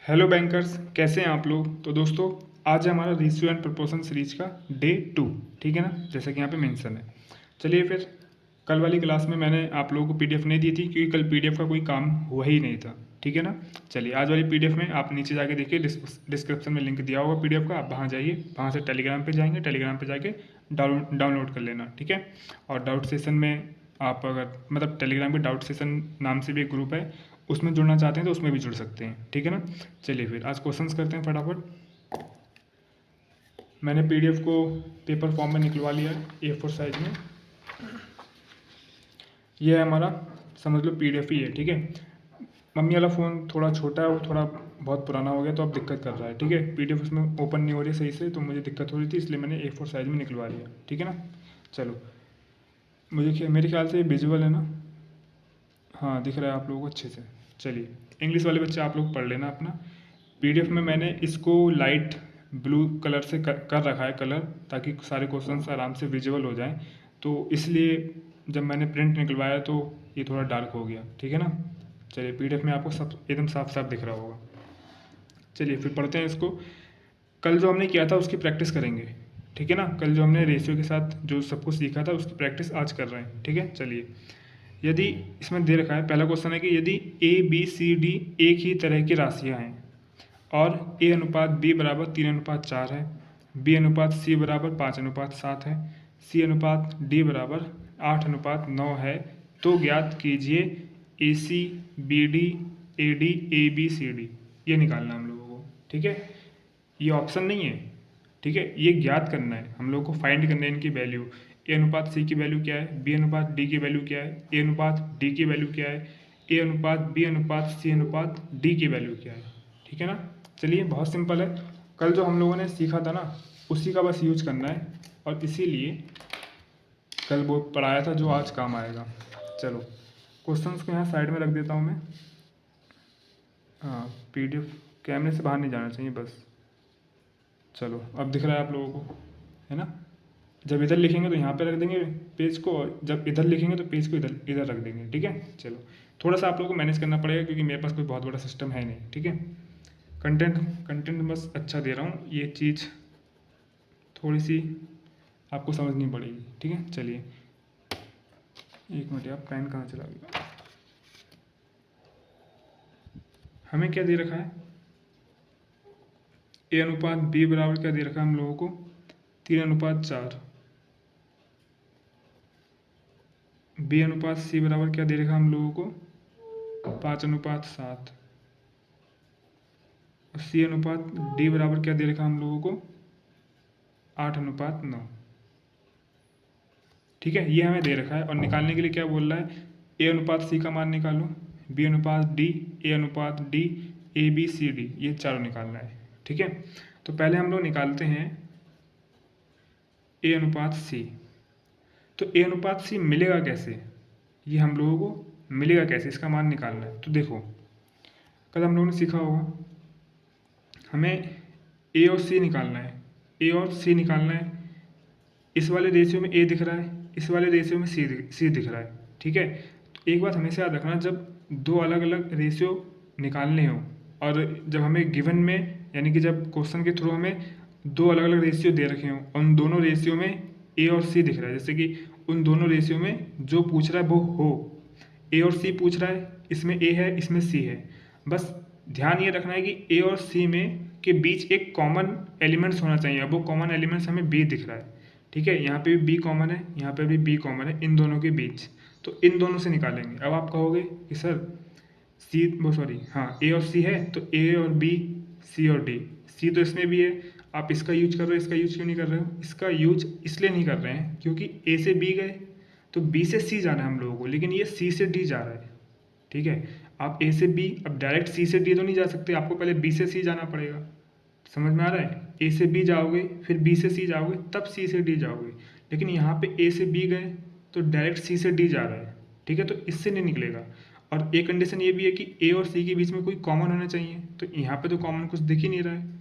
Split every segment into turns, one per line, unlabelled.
Hello bankers, कैसे हैं आप लोग। तो दोस्तों, आज है हमारा रेशियो एंड प्रोपोर्शन सीरीज का डे 2। ठीक है ना, जैसा कि यहाँ पे मेंशन है। चलिए फिर, कल वाली क्लास में मैंने आप लोगों को पीडीएफ नहीं दी थी क्योंकि कल पीडीएफ का कोई काम हुआ ही नहीं था। ठीक है ना। चलिए, आज वाली पीडीएफ में आप नीचे जाके देखिए, डिस्क्रिप्शन में लिंक दिया होगा पीडीएफ का, आप वहाँ जाइए, वहाँ से टेलीग्राम पे जाएंगे, टेलीग्राम पे जाके डाउनलोड कर लेना। ठीक है। और डाउट सेशन में आप अगर मतलब टेलीग्राम पे डाउट सेशन नाम से भी एक ग्रुप है, उसमें जुड़ना चाहते हैं तो उसमें भी जुड़ सकते हैं। ठीक है ना। चलिए फिर आज क्वेश्चंस करते हैं फटाफट। मैंने पीडीएफ को पेपर फॉर्म में निकलवा लिया है A4 साइज में। ये है हमारा, समझ लो पीडीएफ ही है। ठीक है। मम्मी वाला फ़ोन थोड़ा छोटा है, वो थोड़ा बहुत पुराना हो गया तो अब दिक्कत कर रहा है। ठीक है। पीडीएफ उसमें ओपन नहीं हो रही सही से, तो मुझे दिक्कत हो रही थी, इसलिए मैंने A4 साइज में निकलवा लिया। ठीक है ना। चलो, मेरे ख्याल से विजुअल है ना। हाँ, दिख रहा है आप लोगों को अच्छे से। चलिए, इंग्लिश वाले बच्चे आप लोग पढ़ लेना अपना। पीडीएफ में मैंने इसको लाइट ब्लू कलर से कर रखा है कलर, ताकि सारे क्वेश्चंस आराम से विजुअल हो जाएं। तो इसलिए जब मैंने प्रिंट निकलवाया तो ये थोड़ा डार्क हो गया। ठीक है ना। चलिए, पीडीएफ में आपको सब एकदम साफ साफ दिख रहा होगा। चलिए फिर पढ़ते हैं इसको। कल जो हमने किया था उसकी प्रैक्टिस करेंगे। ठीक है ना। कल जो हमने रेशियो के साथ जो सब कुछ सीखा था उसकी प्रैक्टिस आज कर रहे हैं। ठीक है। चलिए, यदि इसमें दे रखा है, पहला क्वेश्चन है कि यदि A B C D एक ही तरह की राशियां हैं और A/B बराबर 3/4 है, B/C बराबर 5/7 है, C/D बराबर 8/9 है, तो ज्ञात कीजिए AC BD AD ABCD। ये निकालना है हम लोगों को। ठीक है। ये ऑप्शन नहीं है। ठीक है। ये ज्ञात करना है हम लोगों को, फाइंड करना है इनकी वैल्यू। A/C की वैल्यू क्या है, B/D की वैल्यू क्या है, A/D की वैल्यू क्या है, A/B/C/D की वैल्यू क्या है। ठीक है ना। चलिए, बहुत सिंपल है। कल जो हम लोगों ने सीखा था ना, उसी का बस यूज करना है, और इसीलिए कल वो पढ़ाया था जो आज काम आएगा। चलो, क्वेश्चंस को यहाँ साइड में रख देता हूँ मैं। हाँ, पीडीएफ कैमरे से बाहर नहीं जाना चाहिए बस। चलो, अब दिख रहा है आप लोगों को, है ना। जब इधर लिखेंगे तो यहाँ पे रख देंगे पेज को, और जब इधर लिखेंगे तो पेज को इधर इधर रख देंगे। ठीक है। चलो, थोड़ा सा आप लोगों को मैनेज करना पड़ेगा क्योंकि मेरे पास कोई बहुत बड़ा सिस्टम है नहीं। ठीक है। कंटेंट कंटेंट बस अच्छा दे रहा हूँ, ये चीज़ थोड़ी सी आपको समझनी पड़ेगी। ठीक है। चलिए, एक मिनट यार, पेन कहाँ चला गया। हमें क्या दे रखा है, A/B बराबर क्या दे रखा है हम लोगों को, 3/4। B/C बराबर क्या दे रखा है हम लोगों को, 5/7। और C/D बराबर क्या दे रखा है हम लोगों को, 8/9। ठीक है। ये हमें दे रखा है, और निकालने के लिए क्या बोल रहा है, A/C का मान निकालो, B/D, A/D, ABCD, ये चारों निकालना है। ठीक है। तो पहले हम लोग निकालते हैं A/C। तो A/C मिलेगा कैसे, ये हम लोगों को मिलेगा कैसे, इसका मान निकालना है। तो देखो, कल हम लोगों ने सीखा होगा, हमें A और C निकालना है। A और C निकालना है। इस वाले रेशियो में A दिख रहा है, इस वाले रेशियो में C दिख रहा है। ठीक है। तो एक बात हमेशा याद रखना, जब दो अलग अलग रेशियो निकालने हो, और जब हमें गिवन में, यानी कि जब क्वेश्चन के थ्रू हमें दो अलग अलग रेशियो दे रखे हों, उन दोनों रेशियो में A और C दिख रहा है, जैसे कि उन दोनों रेशियो में जो पूछ रहा है वो हो, A और C पूछ रहा है, इसमें A है इसमें C है, बस ध्यान ये रखना है कि A और C में के बीच एक कॉमन एलिमेंट्स होना चाहिए। अब वो कॉमन एलिमेंट्स हमें B दिख रहा है। ठीक है। यहाँ पे भी B कॉमन है, यहाँ पे भी B कॉमन है, इन दोनों के बीच, तो इन दोनों से निकालेंगे। अब आप कहोगे कि सर A और C है, तो A और B, C और D, C तो इसमें भी है, आप इसका यूज कर रहे हो, इसका यूज क्यों नहीं कर रहे हो। इसका यूज इसलिए नहीं कर रहे हैं क्योंकि A से B गए तो B से C जाना है हम लोगों को, लेकिन ये C से D जा रहा है। ठीक है। आप A से B, अब डायरेक्ट C से D तो नहीं जा सकते, आपको पहले B से C जाना पड़ेगा। समझ में आ रहा है। A से B जाओगे, फिर B से C जाओगे, तब C से D जाओगे, लेकिन यहाँ पे A से B गए तो डायरेक्ट C से D जा रहा है। ठीक है। तो इससे नहीं निकलेगा। और एक कंडीशन ये भी है कि A और C के बीच में कोई कॉमन होना चाहिए, तो यहाँ पे तो कॉमन कुछ दिख ही नहीं रहा है।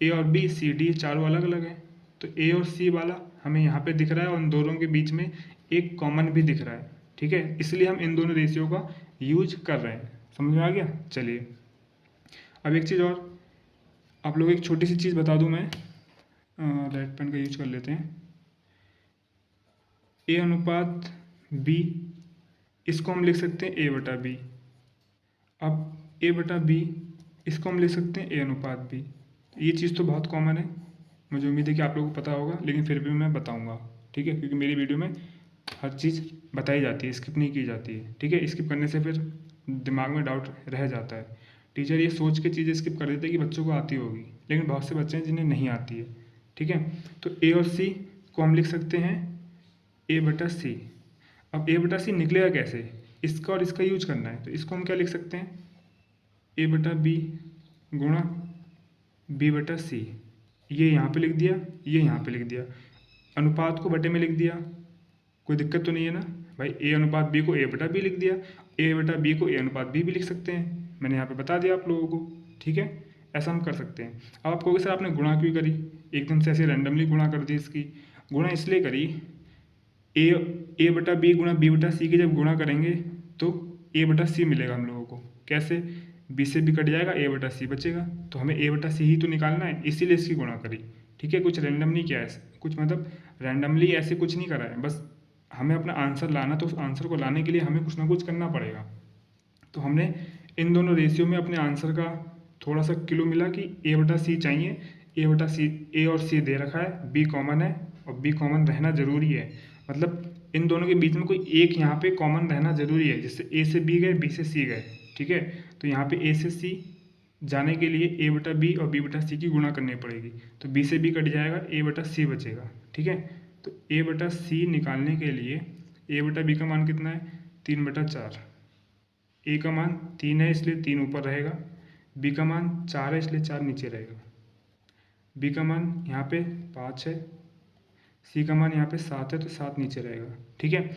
A और B, C, D चारों अलग अलग हैं, तो A और C वाला हमें यहाँ पे दिख रहा है, और उन दोनों के बीच में एक कॉमन भी दिख रहा है। ठीक है। इसलिए हम इन दोनों रेशियो का यूज कर रहे हैं। समझ में आ गया। चलिए, अब एक चीज़ और, आप लोग एक छोटी सी चीज़ बता दूं मैं, रेड पेन का यूज कर लेते हैं। ए अनुपात बी, इसको हम लिख सकते हैं ए बटा बी। अब ए बटा बी, इसको हम लिख सकते हैं ए अनुपात बी। ये चीज़ तो बहुत कॉमन है, मुझे उम्मीद है कि आप लोगों को पता होगा, लेकिन फिर भी मैं बताऊंगा, ठीक है, क्योंकि मेरी वीडियो में हर चीज़ बताई जाती है, स्किप नहीं की जाती है, ठीक है। स्किप करने से फिर दिमाग में डाउट रह जाता है। टीचर ये सोच के चीज़ें स्किप कर देते हैं कि बच्चों को आती होगी, लेकिन बहुत से बच्चे हैं जिन्हें नहीं आती है, ठीक है। तो ए और सी को हम लिख सकते हैं ए बटा सी। अब ए बटा सी निकलेगा कैसे, इसका और इसका यूज करना है, तो इसको हम क्या लिख सकते हैं, ए बटा बी गुणा बी बटा सी। ये यहाँ पे लिख दिया, ये यहाँ पे लिख दिया, अनुपात को बटे में लिख दिया, कोई दिक्कत तो नहीं है ना भाई। ए अनुपात बी को ए बटा बी लिख दिया, ए बटा बी को ए अनुपात बी भी लिख सकते हैं, मैंने यहाँ पे बता दिया आप लोगों को, ठीक है। ऐसा हम कर सकते हैं। अब आप कहोगे सर आपने गुणा क्यों करी, एकदम से ऐसे रैंडमली गुणा कर दी इसकी। गुणा इसलिए करी, ए बटा बी गुणा बी बटा सी की जब गुणा करेंगे तो ए बटा सी मिलेगा हम लोगों को। कैसे, बी से बी कट जाएगा, ए बटा सी बचेगा, तो हमें ए बटा सी ही तो निकालना है, इसीलिए इसकी गुणा करी, ठीक है। कुछ रैंडम नहीं किया है, कुछ मतलब रैंडमली ऐसे कुछ नहीं करा है, बस हमें अपना आंसर लाना, तो उस आंसर को लाने के लिए हमें कुछ ना कुछ करना पड़ेगा। तो हमने इन दोनों रेशियो में अपने आंसर का थोड़ा सा किलो मिला कि ए बटा सी चाहिए, ए बटा सी, ए और सी दे रखा है, बी कॉमन है और बी कॉमन रहना ज़रूरी है, मतलब इन दोनों के बीच में कोई एक यहाँ पे कॉमन रहना ज़रूरी है, जिससे ए से बी गए, बी से सी गए, ठीक है। तो यहाँ पे ए से सी जाने के लिए ए बटा बी और बी बटा सी की गुणा करनी पड़ेगी, तो बी से बी कट जाएगा, ए बटा सी बचेगा, ठीक है। तो ए बटा सी निकालने के लिए ए बटा बी का मान कितना है, 3/4। ए का मान 3 है इसलिए 3 ऊपर रहेगा, बी का मान 4 है इसलिए 4 नीचे रहेगा, बी का मान यहाँ पे 5 है, सी का मान यहाँ पे 7 है तो 7 नीचे रहेगा, ठीक है।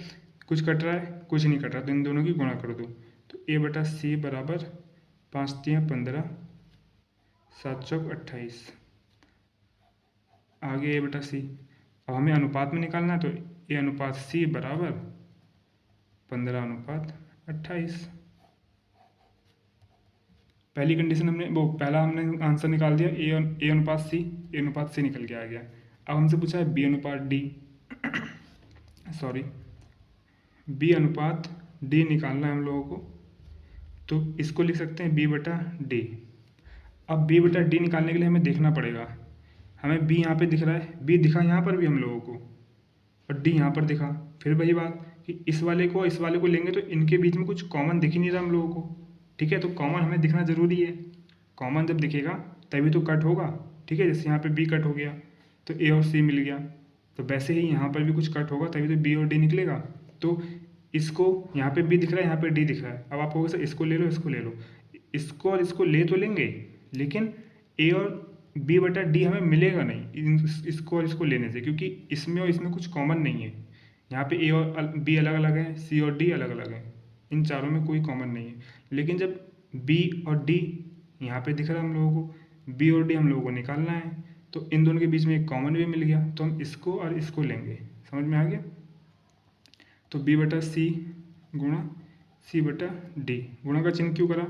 कुछ कट रहा है, कुछ नहीं कट रहा, तो इन दोनों की गुणा कर दो। तो ए बटा सी बराबर 5 3 15, 7 चौक 28, आगे ए बटा सी। अब हमें अनुपात में निकालना है, तो ए अनुपात सी बराबर 15/28। पहली कंडीशन हमने, वो पहला हमने आंसर निकाल दिया, ए अनुपात सी, ए अनुपात सी निकल के आ गया। अब हमसे पूछा है बी अनुपात डी, सॉरी, बी अनुपात डी निकालना है हम लोगों को, तो इसको लिख सकते हैं बी बटा डी। अब बी बटा डी निकालने के लिए हमें देखना पड़ेगा, हमें बी यहाँ पे दिख रहा है, बी दिखा यहाँ पर भी हम लोगों को, और डी यहाँ पर दिखा, फिर वही बात कि इस वाले को लेंगे तो इनके बीच में कुछ कॉमन दिख ही नहीं रहा हम लोगों को, ठीक है। तो कॉमन हमें दिखना ज़रूरी है, कॉमन जब दिखेगा तभी तो कट होगा, ठीक है। जैसे यहाँ पे बी कट हो गया तो ए और सी मिल गया, तो वैसे ही यहाँ पर भी कुछ कट होगा तभी तो बी और डी निकलेगा। तो इसको, यहाँ पे बी दिख रहा है, यहाँ पे डी दिख रहा है, अब आप कहोगे सर इसको ले लो, इसको ले लो, इसको और इसको ले तो लेंगे, लेकिन ए और बी बटा डी हमें मिलेगा नहीं इसको और इसको लेने से, क्योंकि इसमें और इसमें कुछ कॉमन नहीं है। यहाँ पे ए और बी अलग अलग है, सी और डी अलग अलग है, इन चारों में कोई कॉमन नहीं है। लेकिन जब बी और डी यहाँ पे दिख रहा है हम लोगों को, बी और डी हम लोगों को निकालना है, तो इन दोनों के बीच में एक कॉमन भी मिल गया, तो हम इसको और इसको लेंगे, समझ में आ गया। तो बी बटा सी गुणा सी बटा डी, गुणा का चिन्ह क्यों करा,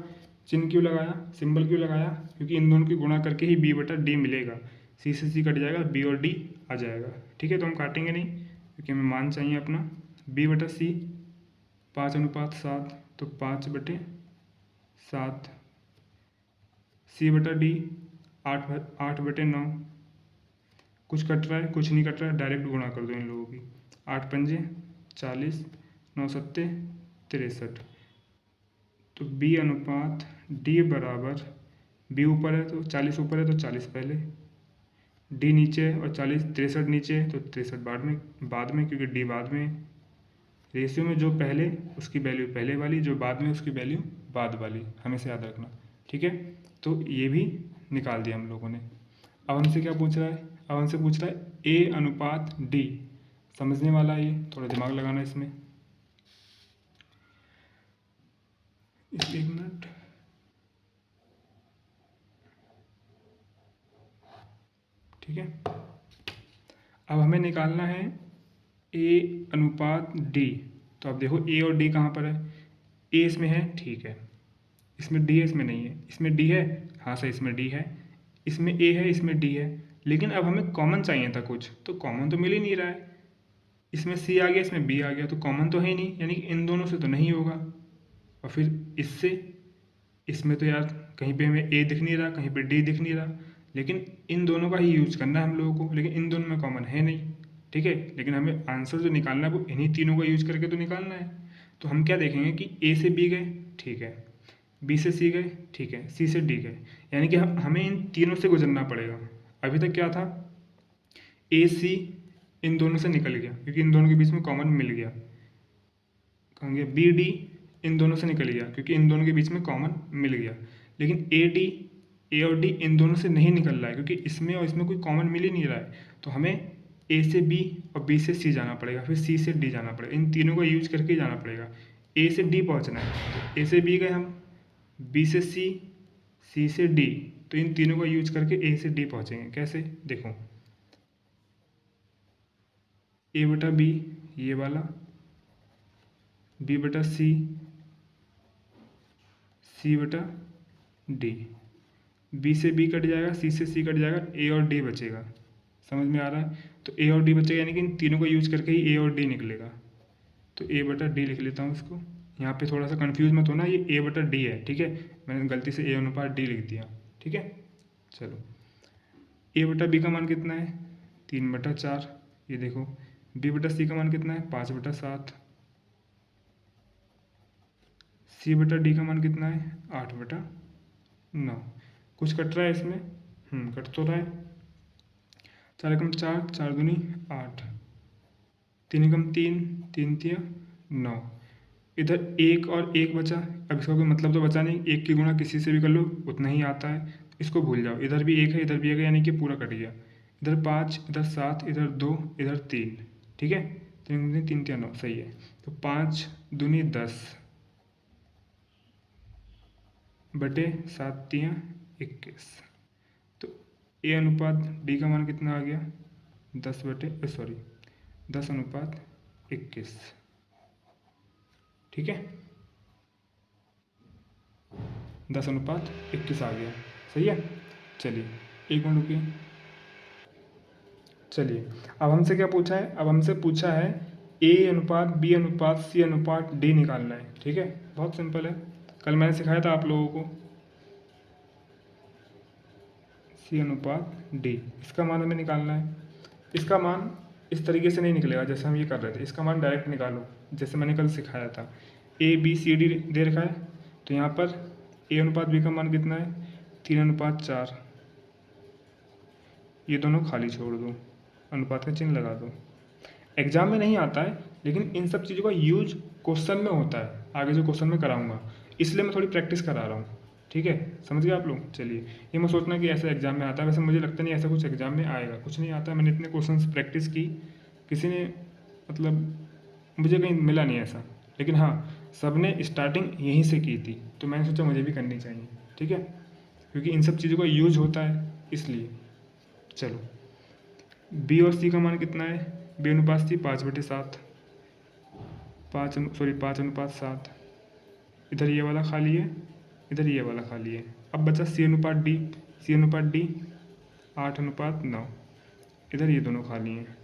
चिन्ह क्यों लगाया, सिंबल क्यों लगाया, क्योंकि इन दोनों की गुणा करके ही बी बटा डी मिलेगा, सी से सी कट जाएगा, बी और डी आ जाएगा, ठीक है। तो हम काटेंगे नहीं क्योंकि हमें मान चाहिए अपना। बी बटा सी 5/7, तो 5/7, सी बटा डी 8/9, कुछ कट रहा है, कुछ नहीं कट रहा है, डायरेक्ट गुणा कर दो इन लोगों की, 8 पंजे 40, 9 सत्ते 63। तो बी अनुपात डी बराबर, बी ऊपर है तो 40 ऊपर है तो 40 पहले, डी नीचे है और 63 नीचे है तो 63 बाद में क्योंकि डी बाद में है। रेशियो में जो पहले उसकी वैल्यू पहले वाली, जो बाद में उसकी वैल्यू बाद वाली, हमेशा याद रखना, ठीक है। तो ये भी निकाल दिया हम लोगों ने। अब हमसे क्या पूछ रहा है, अब हमसे पूछ रहा है ए अनुपात डी, समझने वाला है ये, थोड़ा दिमाग लगाना इसमें। एक मिनट, ठीक है। अब हमें निकालना है ए अनुपात डी, तो अब देखो ए और डी कहाँ पर है, ए इसमें है, ठीक है, इसमें डी है, इसमें नहीं है, इसमें डी है, हाँ सर इसमें डी है, इसमें ए है, इसमें डी है, लेकिन अब हमें कॉमन चाहिए था कुछ, तो कॉमन तो मिल ही नहीं रहा है। इसमें सी आ गया, इसमें बी आ गया, तो कॉमन तो है ही नहीं, यानी कि इन दोनों से तो नहीं होगा। और फिर इससे, इसमें तो यार कहीं पे हमें ए दिख नहीं रहा, कहीं पे डी दिख नहीं रहा, लेकिन इन दोनों का ही यूज करना है हम लोगों को, लेकिन इन दोनों में कॉमन है नहीं, ठीक है। लेकिन हमें आंसर जो निकालना है वो इन्हीं तीनों का यूज करके तो निकालना है। तो हम क्या देखेंगे कि ए से बी गए, ठीक है, बी से सी गए, ठीक है, सी से डी गए, यानी कि हमें इन तीनों से गुजरना पड़ेगा। अभी तक क्या था, ए सी इन दोनों से निकल गया क्योंकि इन दोनों के बीच में कॉमन मिल गया, कहेंगे बी डी इन दोनों से निकल गया क्योंकि इन दोनों के बीच में कॉमन मिल गया, लेकिन ए और डी इन दोनों से नहीं निकल रहा है क्योंकि इसमें और इसमें कोई कॉमन मिल ही नहीं रहा है। तो हमें ए से बी और बी से सी जाना पड़ेगा, फिर सी से डी जाना पड़ेगा, इन तीनों का यूज करके ही जाना पड़ेगा। ए से डी पहुंचना है, तो ए से बी गए हम, बी से सी, सी से डी, तो इन तीनों का यूज करके ए से डी पहुंचेंगे। कैसे, देखो ए बटा बी ये वाला, बी बटा सी, सी बटा डी, बी से बी कट जाएगा, सी से सी कट जाएगा, ए और डी बचेगा। समझ में आ रहा है, तो ए और डी बचेगा, यानी कि इन तीनों को यूज करके ही ए और डी निकलेगा। तो ए बटा डी लिख लेता हूँ इसको, यहाँ पे थोड़ा सा कंफ्यूज मत होना, ये ए बटा डी है, ठीक है, मैंने गलती से ए अनुपात डी लिख दिया, ठीक है। चलो ए बटा बी का मान कितना है, 3/4, ये देखो, बी बटा सी का मान कितना है, 5/7, सी बटा डी का मान कितना है, 8/9। कुछ कट रहा है इसमें, कट तो रहा है, 4 एकम 4, 4 दूनी 8, 3 एकम 3, 3 तिया 9, इधर एक और एक बचा, अब इसका कोई मतलब तो बचा नहीं, एक की गुणा किसी से भी कर लो उतना ही आता है, इसको भूल जाओ, इधर भी एक है इधर भी एक है, यानी कि पूरा कट गया, इधर 5, इधर 7, इधर 2, इधर 3, ठीक है, 3 दूनी 3 तिया 9, सही है। तो 5 दूनी 10 बटे 7 तिया 21, तो ए अनुपात डी का मान कितना आ गया, 10/21, ठीक है, 10/21 आ गया, सही है। चलिए एक मिनट रुकिए, चलिए अब हमसे क्या पूछा है, अब हमसे पूछा है ए अनुपात बी अनुपात सी अनुपात डी निकालना है, ठीक है, बहुत सिंपल है, कल मैंने सिखाया था आप लोगों को, सी अनुपात डी, इसका मान हमें निकालना है। इसका मान इस तरीके से नहीं निकलेगा जैसे हम ये कर रहे थे, इसका मान डायरेक्ट निकालो जैसे मैंने कल सिखाया था। ए बी सी डी दे रखा है, तो यहाँ पर ए अनुपात बी का मान कितना है, 3/4, ये दोनों खाली छोड़ दो, अनुपात का चिन्ह लगा दो। एग्जाम में नहीं आता है, लेकिन इन सब चीज़ों का यूज क्वेश्चन में होता है, आगे जो क्वेश्चन में कराऊंगा, इसलिए मैं थोड़ी प्रैक्टिस करा रहा हूँ, ठीक है, समझ गए आप लोग। चलिए ये मैं सोचना कि ऐसा एग्जाम में आता है, वैसे मुझे लगता नहीं ऐसा कुछ एग्जाम में आएगा, कुछ नहीं आता, मैंने इतने क्वेश्चंस प्रैक्टिस की, किसी ने मतलब मुझे कहीं मिला नहीं ऐसा, लेकिन हाँ सब ने स्टार्टिंग यहीं से की थी, तो मैंने सोचा मुझे भी करनी चाहिए, ठीक है, क्योंकि इन सब चीज़ों का यूज होता है इसलिए। चलो बी और सी का मान कितना है, बी अनुपात सी 5/7, 5/7, इधर ये वाला खाली है, इधर ये वाला खाली है। अब बचा सी अनुपात डी, सी अनुपात डी 8/9, इधर ये दोनों खाली हैं।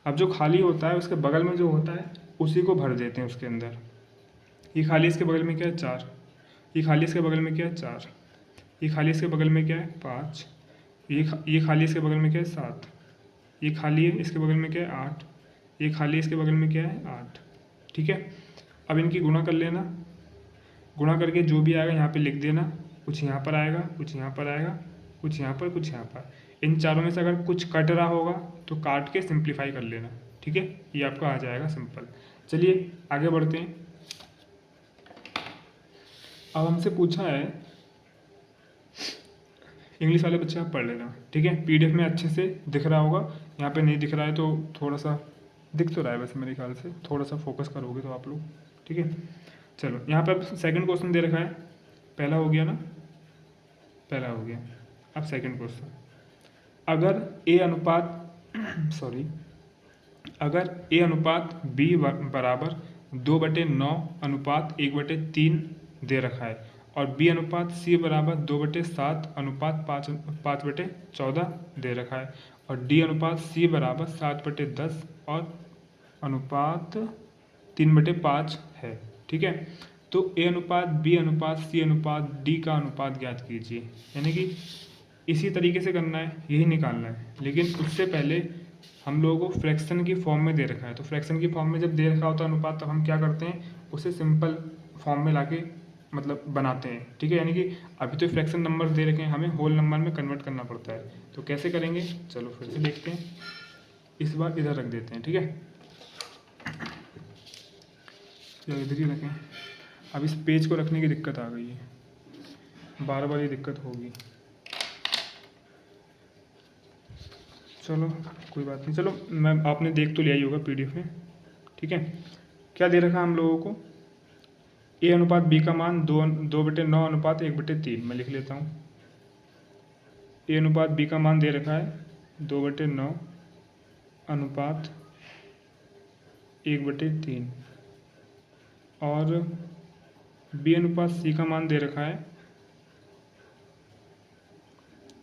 अब जो खाली होता है उसके बगल में जो होता है उसी को भर देते हैं उसके अंदर। ये खाली इसके बगल में क्या है, 4, ये खाली इसके बगल में क्या है, 4, ये खाली इसके बगल में क्या है, 5, ये खाली इसके बगल में क्या है, 7, ये खाली है इसके बगल में क्या है, 8, ये खाली इसके बगल में क्या है, 8, ठीक है। अब इनकी गुणा कर लेना, गुणा करके जो भी आएगा यहाँ पे लिख देना, कुछ यहाँ पर आएगा, कुछ यहाँ पर आएगा, कुछ यहाँ पर, कुछ यहाँ पर। इन चारों में से अगर कुछ कट रहा होगा तो काट के सिंप्लीफाई कर लेना, ठीक है, ये आपका आ जाएगा सिंपल। चलिए आगे बढ़ते हैं। अब हमसे पूछा है, इंग्लिश वाले बच्चे आप पढ़ लेना, ठीक है, पीडीएफ में अच्छे से दिख रहा होगा, यहाँ पे नहीं दिख रहा है तो थोड़ा सा, दिख तो रहा है वैसे मेरे ख्याल से, थोड़ा सा फोकस करोगे तो आप लोग, ठीक है। चलो यहाँ पर सेकंड क्वेश्चन दे रखा है, पहला हो गया ना, पहला हो गया, अब सेकंड क्वेश्चन, अगर ए अनुपात बी बराबर 2/9 अनुपात 1/3 दे रखा है और बी अनुपात सी बराबर 2/7 अनुपात 5/14 दे रखा है, और डी अनुपात सी बराबर 7/10 और अनुपात 3/5 है। ठीक है, तो ए अनुपात बी अनुपात सी अनुपात डी का अनुपात ज्ञात कीजिए, यानी कि इसी तरीके से करना है, यही निकालना है। लेकिन उससे पहले हम लोगों को फ्रैक्शन की फॉर्म में दे रखा है, तो फ्रैक्शन की फॉर्म में जब दे रखा होता है अनुपात, तब हम क्या करते हैं, उसे सिंपल फॉर्म में लाके मतलब बनाते हैं। ठीक है, यानी कि अभी तो फ्रैक्शन नंबर दे रखे हैं, हमें होल नंबर में कन्वर्ट करना पड़ता है। तो कैसे करेंगे, चलो फिर से देखते हैं। इस बार इधर रख देते हैं। ठीक है, या इधर ही रखें। अब इस पेज को रखने की दिक्कत आ गई है, बार बार ये दिक्कत होगी। चलो कोई बात नहीं, चलो मैं आपने देख तो लिया ही होगा पीडीएफ में। ठीक है, क्या दे रखा है हम लोगों को, ए अनुपात बी का मान 2/9 अनुपात 1/3। मैं लिख लेता हूँ, ए अनुपात बी का मान दे रखा है 2/9 अनुपात 1/3, और बी अनुपात सी का मान दे रखा है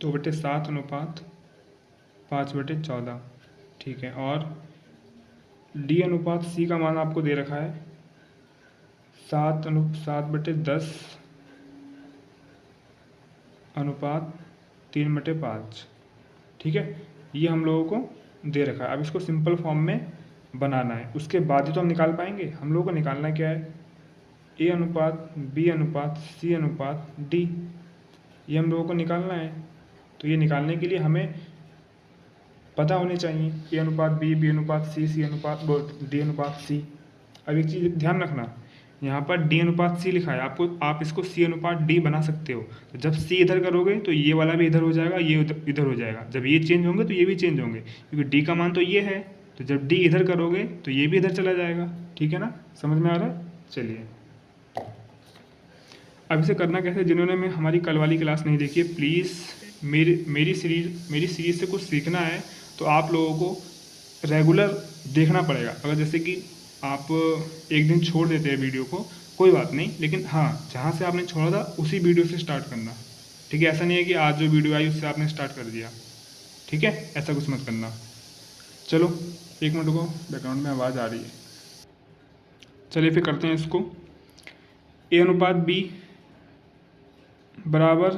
2/7 अनुपात 5/14। ठीक है, और डी अनुपात सी का मान आपको दे रखा है 7/10 अनुपात 3/5। ठीक है, ये हम लोगों को दे रखा है। अब इसको सिंपल फॉर्म में बनाना है, उसके बाद ही तो हम निकाल पाएंगे। हम लोगों को निकालना क्या है, ए अनुपात बी अनुपात सी अनुपात डी, ये हम लोगों को निकालना है। तो ये निकालने के लिए हमें पता होने चाहिए ए अनुपात बी, बी अनुपात सी, सी अनुपात डी अनुपात सी। अब एक चीज़ ध्यान रखना, यहाँ पर डी अनुपात सी लिखा है, आप इसको सी अनुपात डी बना सकते हो। तो जब सी इधर करोगे तो ये वाला भी इधर हो जाएगा, ये इधर हो जाएगा। जब ये चेंज होंगे तो ये भी चेंज होंगे, क्योंकि डी का मान तो ये है, तो जब डी इधर करोगे तो ये भी इधर चला जाएगा। ठीक है ना, समझ में आ रहा है। चलिए अब इसे करना कैसे, जिन्होंने मैं हमारी कल वाली क्लास नहीं देखी है, प्लीज़ मेरी सीरीज से कुछ सीखना है तो आप लोगों को रेगुलर देखना पड़ेगा। अगर जैसे कि आप एक दिन छोड़ देते हैं वीडियो को, कोई बात नहीं, लेकिन हाँ, जहाँ से आपने छोड़ा था उसी वीडियो से स्टार्ट करना। ठीक है, ऐसा नहीं है कि आज जो वीडियो आई उससे आपने स्टार्ट कर दिया। ठीक है, ऐसा कुछ मत करना। चलो 1 मिनट को, बैकग्राउंड में आवाज़ आ रही है। चलिए फिर करते हैं इसको। ए अनुपात बी बराबर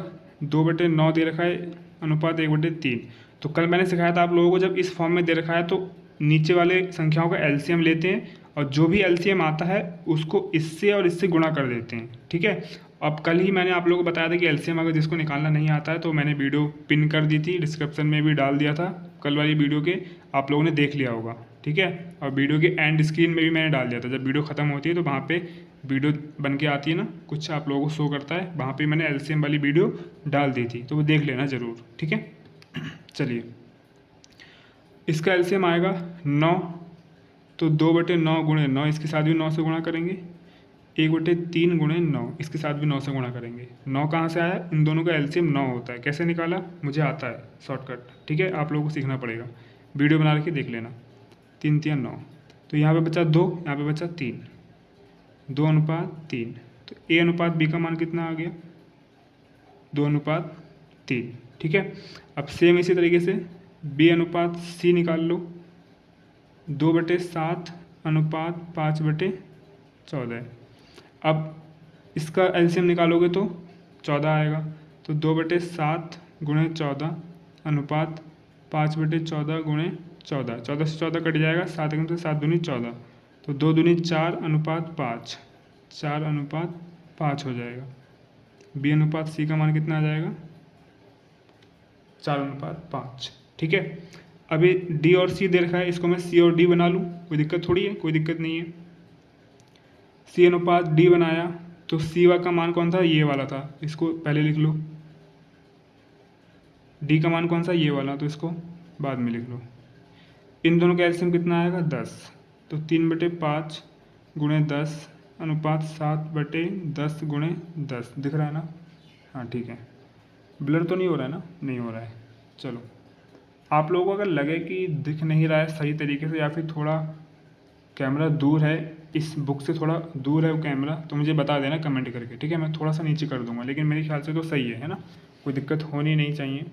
2/9 दे रखा है अनुपात 1/3। तो कल मैंने सिखाया था आप लोगों को, जब इस फॉर्म में दे रखा है तो नीचे वाले संख्याओं का एलसीएम लेते हैं, और जो भी एलसीएम आता है उसको इससे और इससे गुणा कर देते हैं। ठीक है, अब कल ही मैंने आप लोगों को बताया था कि एलसीएम अगर जिसको निकालना नहीं आता है तो मैंने वीडियो पिन कर दी थी, डिस्क्रिप्शन में भी डाल दिया था कल वाली वीडियो के, आप लोगों ने देख लिया होगा। ठीक है, और वीडियो के एंड स्क्रीन में भी मैंने डाल दिया था, जब वीडियो ख़त्म होती है तो वहाँ पे वीडियो बन के आती है ना, कुछ आप लोगों को शो करता है, वहाँ पे मैंने एलसीएम वाली वीडियो डाल दी थी, तो वो देख लेना ज़रूर। ठीक है, चलिए इसका एलसीएम आएगा 9, तो 2/9 गुणे 9, इसके साथ भी 9 से गुणा करेंगे। 1/3 गुणे 9, इसके साथ भी 9 से गुणा करेंगे। 9 कहाँ से आया, इन दोनों का एलसीएम 9 होता है। कैसे निकाला, मुझे आता है शॉर्टकट। ठीक है, आप लोगों को सीखना पड़ेगा, वीडियो बना के देख लेना। 3 3 9, तो यहाँ पे बचा 2, यहाँ पे बचा 3, 2/3। तो ए अनुपात बी का मान कितना आ गया, 2/3। ठीक है, अब सेम इसी तरीके से बी अनुपात सी निकाल लो, 2/7 अनुपात 5/14। अब इसका एलसीएम निकालोगे तो 14 आएगा, तो 2/7 गुणे 14 अनुपात 5/14 गुणे 14, 14 से 14 कट जाएगा, 7 से 7 दूनी 14, तो 2 दूनी 4 अनुपात 5, 4 अनुपात 5 हो जाएगा। बी अनुपात सी का मान कितना आ जाएगा, 4/5। ठीक है, अभी डी और सी दे रखा है, इसको मैं सी और डी बना लूँ, कोई दिक्कत थोड़ी है, कोई दिक्कत नहीं है। सी अनुपात डी बनाया तो सी का मान कौन था, ये वाला था, इसको पहले लिख लो। डी का मान कौन सा, ये वाला, तो इसको बाद में लिख लो। इन दोनों का एलसीएम कितना आएगा, 10, तो 3/5 गुणे 10 अनुपात 7/10 गुणे 10, दिख रहा है ना। हाँ ठीक है, ब्लर तो नहीं हो रहा है ना, नहीं हो रहा है। चलो आप लोगों को अगर लगे कि दिख नहीं रहा है सही तरीके से, या फिर थोड़ा कैमरा दूर है इस बुक से थोड़ा दूर है वो कैमरा, तो मुझे बता देना कमेंट करके, ठीक है। मैं थोड़ा सा नीचे कर दूंगा, लेकिन मेरे ख्याल से तो सही है ना, कोई दिक्कत होनी नहीं चाहिए,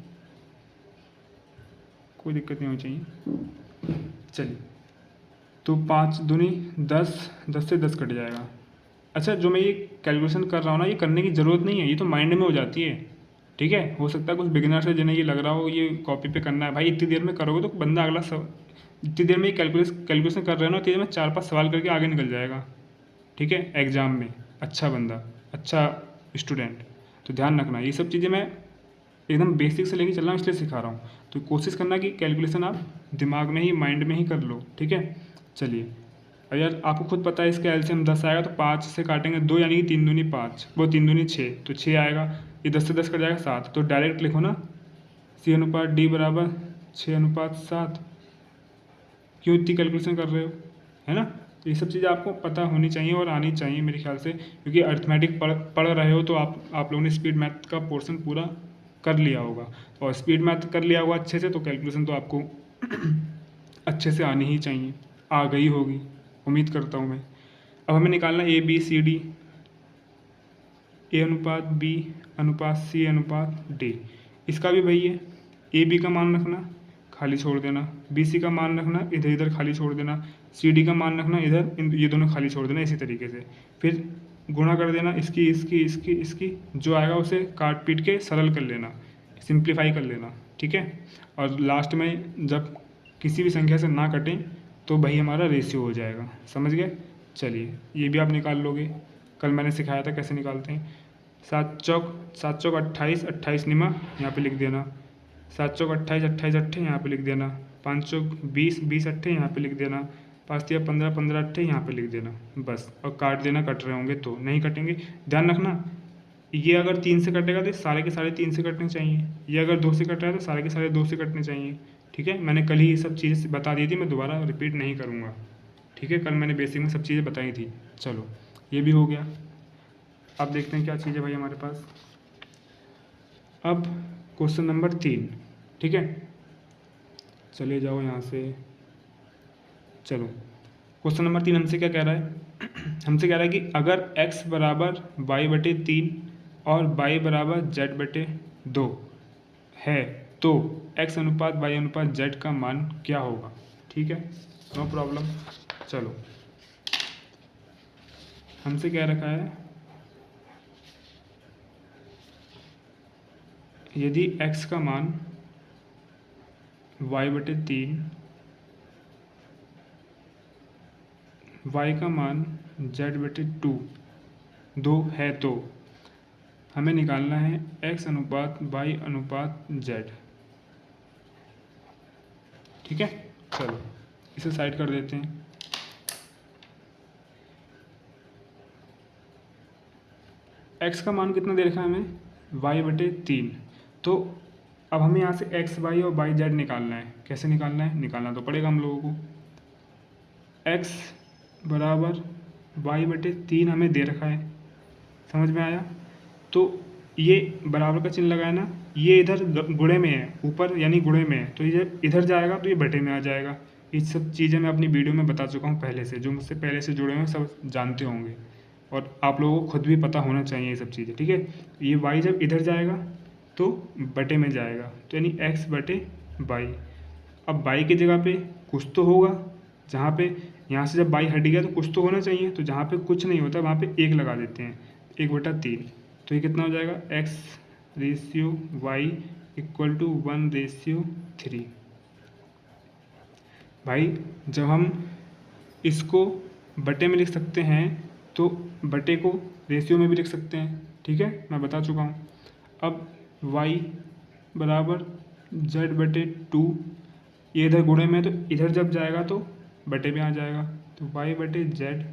कोई दिक्कत नहीं होनी चाहिए। चलिए, तो 5 दूनी 10, 10 से 10 कट जाएगा। अच्छा, जो मैं ये कैलकुलेशन कर रहा हूँ ना, ये करने की ज़रूरत नहीं है, ये तो माइंड में हो जाती है, ठीक है। हो सकता है कुछ बिगिनर्स है जिन्हें ये लग रहा हो ये कॉपी पे करना है, भाई इतनी देर में करोगे तो बंदा अगला सब, जितनी देर में ये कैलकुलेशन कर रहे हो ना, उतनी देर में 4-5 सवाल करके आगे निकल जाएगा, ठीक है, एग्ज़ाम में। अच्छा बंदा, अच्छा स्टूडेंट। तो ध्यान रखना, ये सब चीज़ें मैं एकदम बेसिक से लेके चल रहा हूँ, इसलिए सिखा रहा हूँ। तो कोशिश करना कि कैलकुलेशन आप दिमाग में ही, माइंड में ही कर लो, ठीक है। चलिए, और यार आपको खुद पता है इसका एलसीएम 10 आएगा, तो 5 से काटेंगे 2, यानी कि 3 दूनी 5, वो 3 दूनी 6, तो 6 आएगा। ये 10 से 10 कट जाएगा 7, तो डायरेक्ट लिखो ना, C/D बराबर 6:7। क्यों इतनी कैलकुलेशन कर रहे हो, है ना। तो ये सब चीज़ें आपको पता होनी चाहिए और आनी चाहिए मेरे ख्याल से, क्योंकि अर्थमेटिक पढ़ रहे हो, तो आप लोगों ने स्पीड मैथ का पोर्शन पूरा कर लिया होगा, और स्पीड मैथ कर लिया होगा अच्छे से, तो कैलकुलेशन तो आपको अच्छे से आनी ही चाहिए, आ गई होगी, उम्मीद करता हूँ मैं। अब हमें निकालना ABCD, A/B/C/D। इसका भी वही है, AB का मान रखना, खाली छोड़ देना, BC का मान रखना, इधर इधर खाली छोड़ देना, CD का मान रखना, इधर ये दोनों खाली छोड़ देना, इसी तरीके से फिर गुणा कर देना, इसकी इसकी इसकी इसकी, जो आएगा उसे काट पीट के सरल कर लेना, सिंप्लीफाई कर लेना, ठीक है। और लास्ट में जब किसी भी संख्या से ना कटें तो वही हमारा रेशियो हो जाएगा, समझ गए। चलिए, ये भी आप निकाल लोगे, कल मैंने सिखाया था कैसे निकालते हैं। 7 चौक 28, 28 निमा यहाँ पे लिख देना, 7 चौक 28, 28 अट्ठे यहाँ पे लिख देना, 5 चौक 20, 20 अट्ठे यहाँ पे लिख देना, 5 तिया 15, 15 अट्ठे यहाँ पे लिख देना, बस। और काट देना, कट रहे होंगे तो, नहीं कटेंगे ध्यान रखना। ये अगर 3 से कटेगा तो सारे के सारे 3 से कटने चाहिए, ये अगर 2 से कट रहा है तो सारे के सारे 2 से कटने चाहिए, ठीक है। मैंने कल ही ये सब चीज़ें बता दी थी, मैं दोबारा रिपीट नहीं करूँगा, ठीक है। कल मैंने बेसिक में सब चीज़ें बताई थी। चलो, ये भी हो गया। अब देखते हैं क्या चीज़ है भाई हमारे पास। अब क्वेश्चन नंबर 3, ठीक है। चले जाओ यहाँ से, चलो क्वेश्चन नंबर 3 हमसे क्या कह रहा है हमसे कह रहा है कि अगर x बराबर y/3 और y बराबर z/2 है, तो x/y/z का मान क्या होगा, ठीक है। No problem. चलो, हमसे क्या रखा है, यदि x का मान y/3, y का मान z/2 है, तो हमें निकालना है x/y/z, ठीक है। चलो, इसे साइड कर देते हैं। x का मान कितना दे रखा है हमें, y/3। तो अब हमें यहाँ से x, y और y, z निकालना है। कैसे निकालना है, निकालना तो पड़ेगा हम लोगों को। x बराबर y/3 हमें दे रखा है, समझ में आया। तो ये बराबर का चिन्ह लगाया ना, ये इधर गुणे में है, ऊपर यानी गुणे में है, तो ये इधर जाएगा तो ये बटे में आ जाएगा। ये सब चीज़ें मैं अपनी वीडियो में बता चुका हूँ पहले से, जो मुझसे पहले से जुड़े हुए हैं सब जानते होंगे, और आप लोगों को खुद भी पता होना चाहिए ये सब चीज़ें, ठीक है। ये y जब इधर जाएगा तो बटे में जाएगा, तो यानी x/y। अब y की जगह पे कुछ तो होगा, जहाँ पे यहाँ से जब y हट गया तो कुछ तो होना चाहिए, तो जहाँ पे कुछ नहीं होता वहाँ पे 1 लगा देते हैं, 1/3। तो ये कितना हो जाएगा, x/y = 1/3। भाई जब हम इसको बटे में लिख सकते हैं तो बटे को रेशियो में भी लिख सकते हैं, ठीक है, मैं बता चुका हूँ। अब y बराबर z/2, ये इधर गुणे में, तो इधर जब जाएगा तो बटे में आ जाएगा, तो y/z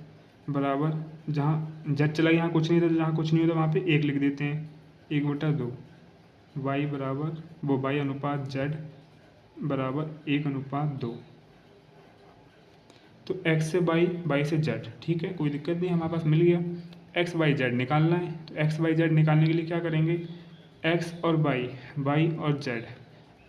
बराबर, जहाँ z चला गया यहाँ कुछ नहीं था, तो जहाँ कुछ नहीं होता वहाँ पे 1 लिख देते हैं, 1/2। y बराबर y/z बराबर 1/2। तो x से y से z, ठीक है, कोई दिक्कत नहीं, हमारे पास मिल गया। x y z निकालना है, तो x y z निकालने के लिए क्या करेंगे, x और y और z।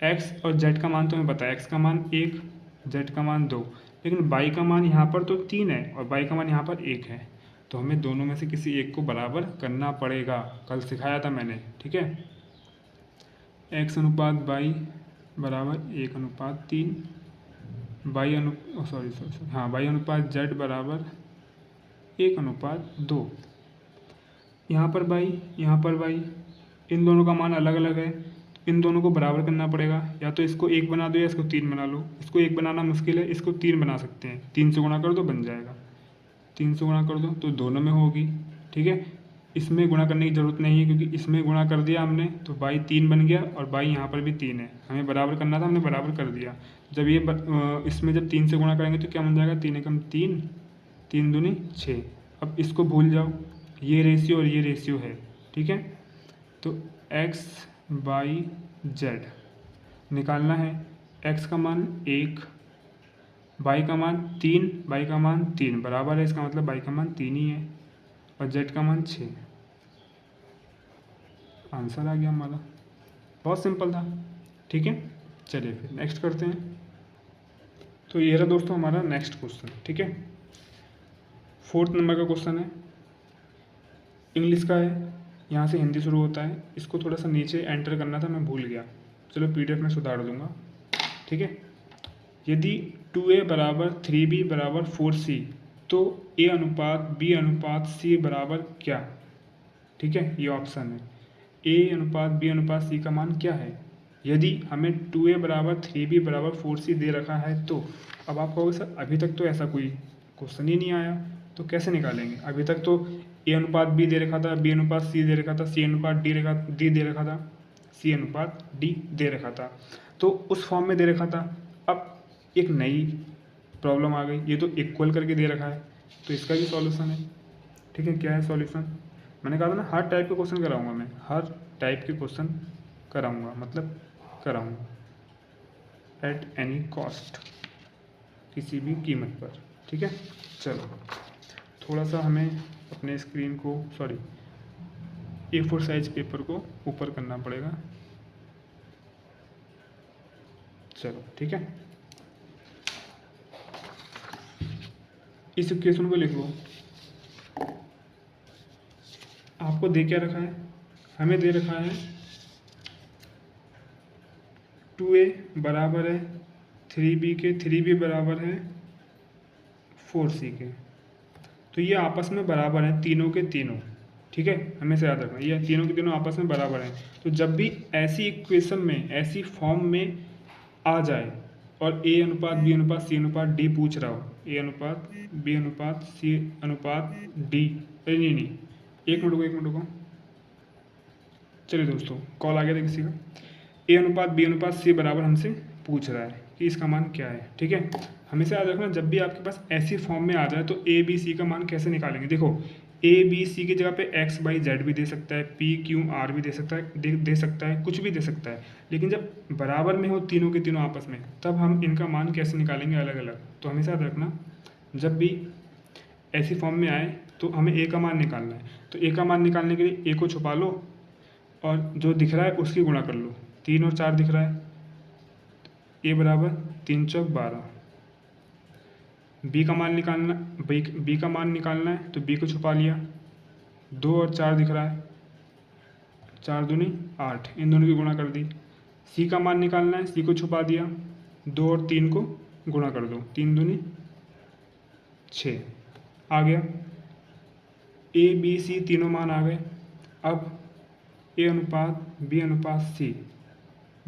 x और z का मान तो हमें पता है, x का मान 1, z का मान 2, लेकिन बाई का मान यहाँ पर तो 3 है और बाई का मान यहाँ पर 1 है, तो हमें दोनों में से किसी एक को बराबर करना पड़ेगा। कल सिखाया था मैंने, ठीक है। x अनुपात बाई बराबर 1/3, बाई बाई अनुपात z बराबर 1/2। यहाँ पर बाई, यहाँ पर बाई, इन दोनों का मान अलग अलग है, इन दोनों को बराबर करना पड़ेगा। या तो इसको 1 बना दो या इसको 3 बना लो। इसको 1 बनाना मुश्किल है, इसको 3 बना सकते हैं। 3 से गुणा कर दो, बन जाएगा। 3 से गुणा कर दो तो दोनों में होगी, ठीक है। इसमें गुणा करने की ज़रूरत नहीं है क्योंकि इसमें गुणा कर दिया हमने, तो बाई 3 बन गया और बाई यहाँ पर भी 3 है। हमें बराबर करना था, हमने बराबर कर दिया। जब ये इसमें जब 3 से गुणा करेंगे तो क्या बन जाएगा, 3 एकम 3, 3 दूनी 6। अब इसको भूल जाओ, ये रेशियो और ये रेशियो है, ठीक है। तो x बाई जेड निकालना है। x का मान 1, बाई का मान 3, बाई का मान 3 बराबर है, इसका मतलब बाई का मान 3 ही है और z का मान 6। आंसर आ गया हमारा, बहुत सिंपल था, ठीक है। चलिए फिर नेक्स्ट करते हैं। तो ये रहा दोस्तों हमारा नेक्स्ट क्वेश्चन, ठीक है। 4th नंबर का क्वेश्चन है, इंग्लिश का है, यहाँ से हिंदी शुरू होता है। इसको थोड़ा सा नीचे एंटर करना था, मैं भूल गया, चलो PDF में सुधार दूंगा, ठीक है। यदि 2a बराबर 3b बराबर 4c तो a अनुपात b अनुपात c बराबर क्या, ठीक है। ये ऑप्शन है, a अनुपात b अनुपात c का मान क्या है। यदि हमें 2a बराबर 3b बराबर 4c दे रखा है तो अब आप कहोगे सर अभी तक तो ऐसा कोई क्वेश्चन ही नहीं आया, तो कैसे निकालेंगे। अभी तक तो a अनुपात b दे रखा था, b अनुपात c दे रखा था, c अनुपात d दे रखा था, c अनुपात d दे रखा था, तो उस फॉर्म में दे रखा था। अब एक नई प्रॉब्लम आ गई, ये तो इक्वल करके दे रखा है, तो इसका भी सॉल्यूशन है, ठीक है। क्या है सॉल्यूशन, मैंने कहा था ना हर टाइप के क्वेश्चन कराऊंगा मैं, हर टाइप के क्वेश्चन कराऊंगा, मतलब कराऊंगा एट एनी कॉस्ट, किसी भी कीमत पर, ठीक है। चलो थोड़ा सा हमें अपने स्क्रीन को A4 साइज पेपर को ऊपर करना पड़ेगा, चलो ठीक है। इस इक्वेशन को लिख लो। आपको दे क्या रखा है, हमें दे रखा है 2a बराबर है 3b के, 3b बराबर है 4c के, तो ये आपस में बराबर हैं तीनों के तीनों, ठीक है। हमेशा याद रखना ये तीनों के तीनों आपस में बराबर हैं। तो जब भी ऐसी इक्वेशन में, ऐसी फॉर्म में आ जाए और a अनुपात b अनुपात c अनुपात d पूछ रहा हो, a अनुपात b अनुपात c अनुपात d, अरे नहीं, एक मिनट रुको, चलिए दोस्तों कॉल आ गया था किसी का। a अनुपात b अनुपात c बराबर हमसे पूछ रहा है कि इसका मान क्या है, ठीक है। हमेशा याद रखना जब भी आपके पास ऐसी फॉर्म में आ जाए तो a b c का मान कैसे निकालेंगे। देखो a b c की जगह पे x y z भी दे सकता है, p q r भी दे सकता है, दे सकता है, कुछ भी दे सकता है, लेकिन जब बराबर में हो तीनों के तीनों आपस में, तब हम इनका मान कैसे निकालेंगे अलग अलग। तो हमेशा याद रखना जब भी ऐसी फॉर्म में आए तो हमें a का मान निकालना है। तो a का मान निकालने के लिए a को छुपा लो और जो दिख रहा है उसकी गुणा कर लो। 3 और 4 दिख रहा है, a बराबर 3 चौक 12। b का मान निकालना, b का मान निकालना है तो b को छुपा लिया। 2 और 4 दिख रहा है, 4 दूनी 8, इन दोनों की गुणा कर दी। c का मान निकालना है, c को छुपा दिया। 2 और 3 को गुणा कर दो, 3 दूनी 6 आ गया। a b c तीनों मान आ गए। अब a अनुपात b अनुपात c,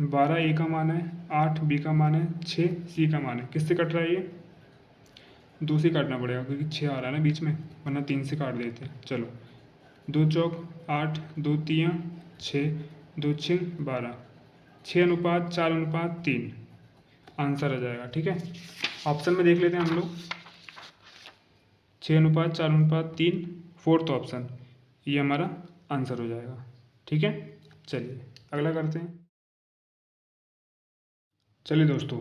12 a का मान है, 8 b का मान है, 6 c का मान है। किससे कट रहा है ये, 2 से काटना पड़ेगा क्योंकि 6 आ रहा है ना बीच में, वरना 3 से काट देते हैं। चलो 2 चौक 8, 2 तियाँ 6, 2 6 12, 6 अनुपात 4 अनुपात 3 आंसर आ जाएगा, ठीक है। ऑप्शन में देख लेते हैं हम लोग, 6 अनुपात 4 अनुपात 3, 4th ऑप्शन, ये हमारा आंसर हो जाएगा, ठीक है। चलिए अगला करते हैं। चलिए दोस्तों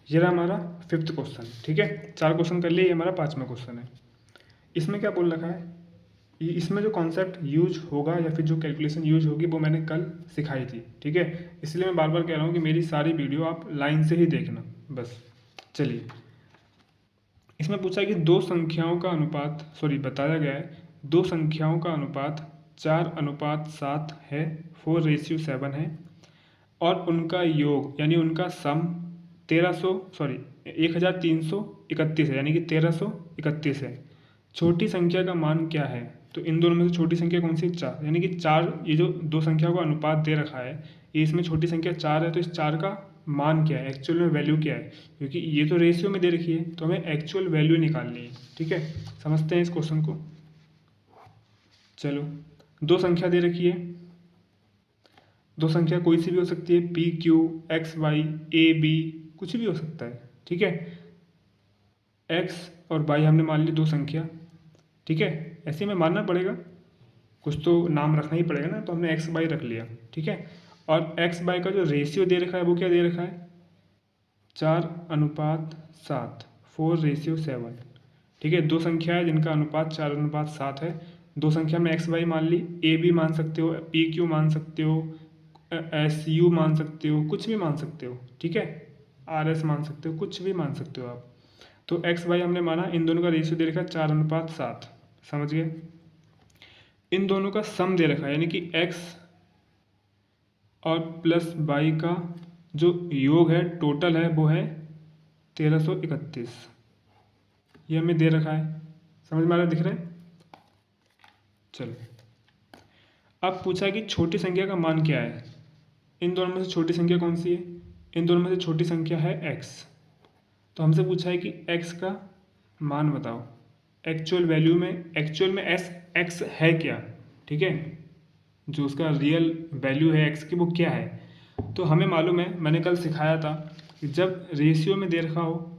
ये रहा हमारा 5th क्वेश्चन, ठीक है। 4 क्वेश्चन कर लिए, ये हमारा 5वां क्वेश्चन है। इसमें क्या बोल रखा है, इसमें जो कॉन्सेप्ट यूज होगा या फिर जो कैलकुलेशन यूज होगी वो मैंने कल सिखाई थी, ठीक है। इसलिए मैं बार बार कह रहा हूँ कि मेरी सारी वीडियो आप लाइन से ही देखना बस। चलिए इसमें पूछा है कि दो संख्याओं का अनुपात, सॉरी बताया गया है दो संख्याओं का अनुपात 4:7 है, 4:7 है, और उनका योग यानी उनका सम 1331 है, यानी कि 1331 है। छोटी संख्या का मान क्या है? तो इन दोनों में से छोटी संख्या कौन सी है? 4, यानी कि 4, ये जो दो संख्या का अनुपात दे रखा है, ये इसमें छोटी संख्या 4 है, तो इस 4 का मान क्या है, एक्चुअल में वैल्यू क्या है? क्योंकि ये तो रेशियो में दे रखी है, तो हमें एक्चुअल वैल्यू निकालनी है। ठीक है, समझते हैं इस क्वेश्चन को। चलो, दो संख्या दे रखी है, दो संख्या कोई सी भी हो सकती है, P Q, X Y, A B, कुछ भी हो सकता है। ठीक है, एक्स और वाई हमने मान ली दो संख्या। ठीक है, ऐसे में मानना पड़ेगा, कुछ तो नाम रखना ही पड़ेगा ना, तो हमने एक्स बाई रख लिया। ठीक है, और एक्स बाई का जो रेशियो दे रखा है वो क्या दे रखा है? 4:7, 4:7। ठीक है, दो संख्या है जिनका अनुपात 4:7 है। दो संख्या में एक्स वाई मान ली, ए बी मान सकते हो, पी क्यू मान सकते हो, एस यू मान सकते हो, कुछ भी मान सकते हो। ठीक है, आर एस मान सकते हो, कुछ भी मान सकते हो आप। तो एक्स वाई हमने माना, इन दोनों का रेशियो दे रखा है 4:7, समझ गए। इन दोनों का सम दे रखा है, यानी कि एक्स और प्लस वाई का जो योग है, टोटल है, वो है 1331। ये हमें दे रखा है, समझ में आ रहा है, दिख रहा है? चलो, अब पूछा कि छोटी संख्या का मान क्या है। इन दोनों में से छोटी संख्या कौन सी है? इन दोनों में से छोटी संख्या है एक्स। तो हमसे पूछा है कि एक्स का मान बताओ। एक्चुअल वैल्यू में, एक्चुअल में एक्स है क्या? ठीक है, जो उसका रियल वैल्यू है एक्स की वो क्या है? तो हमें मालूम है, मैंने कल सिखाया था कि जब रेशियो में दे रखा हो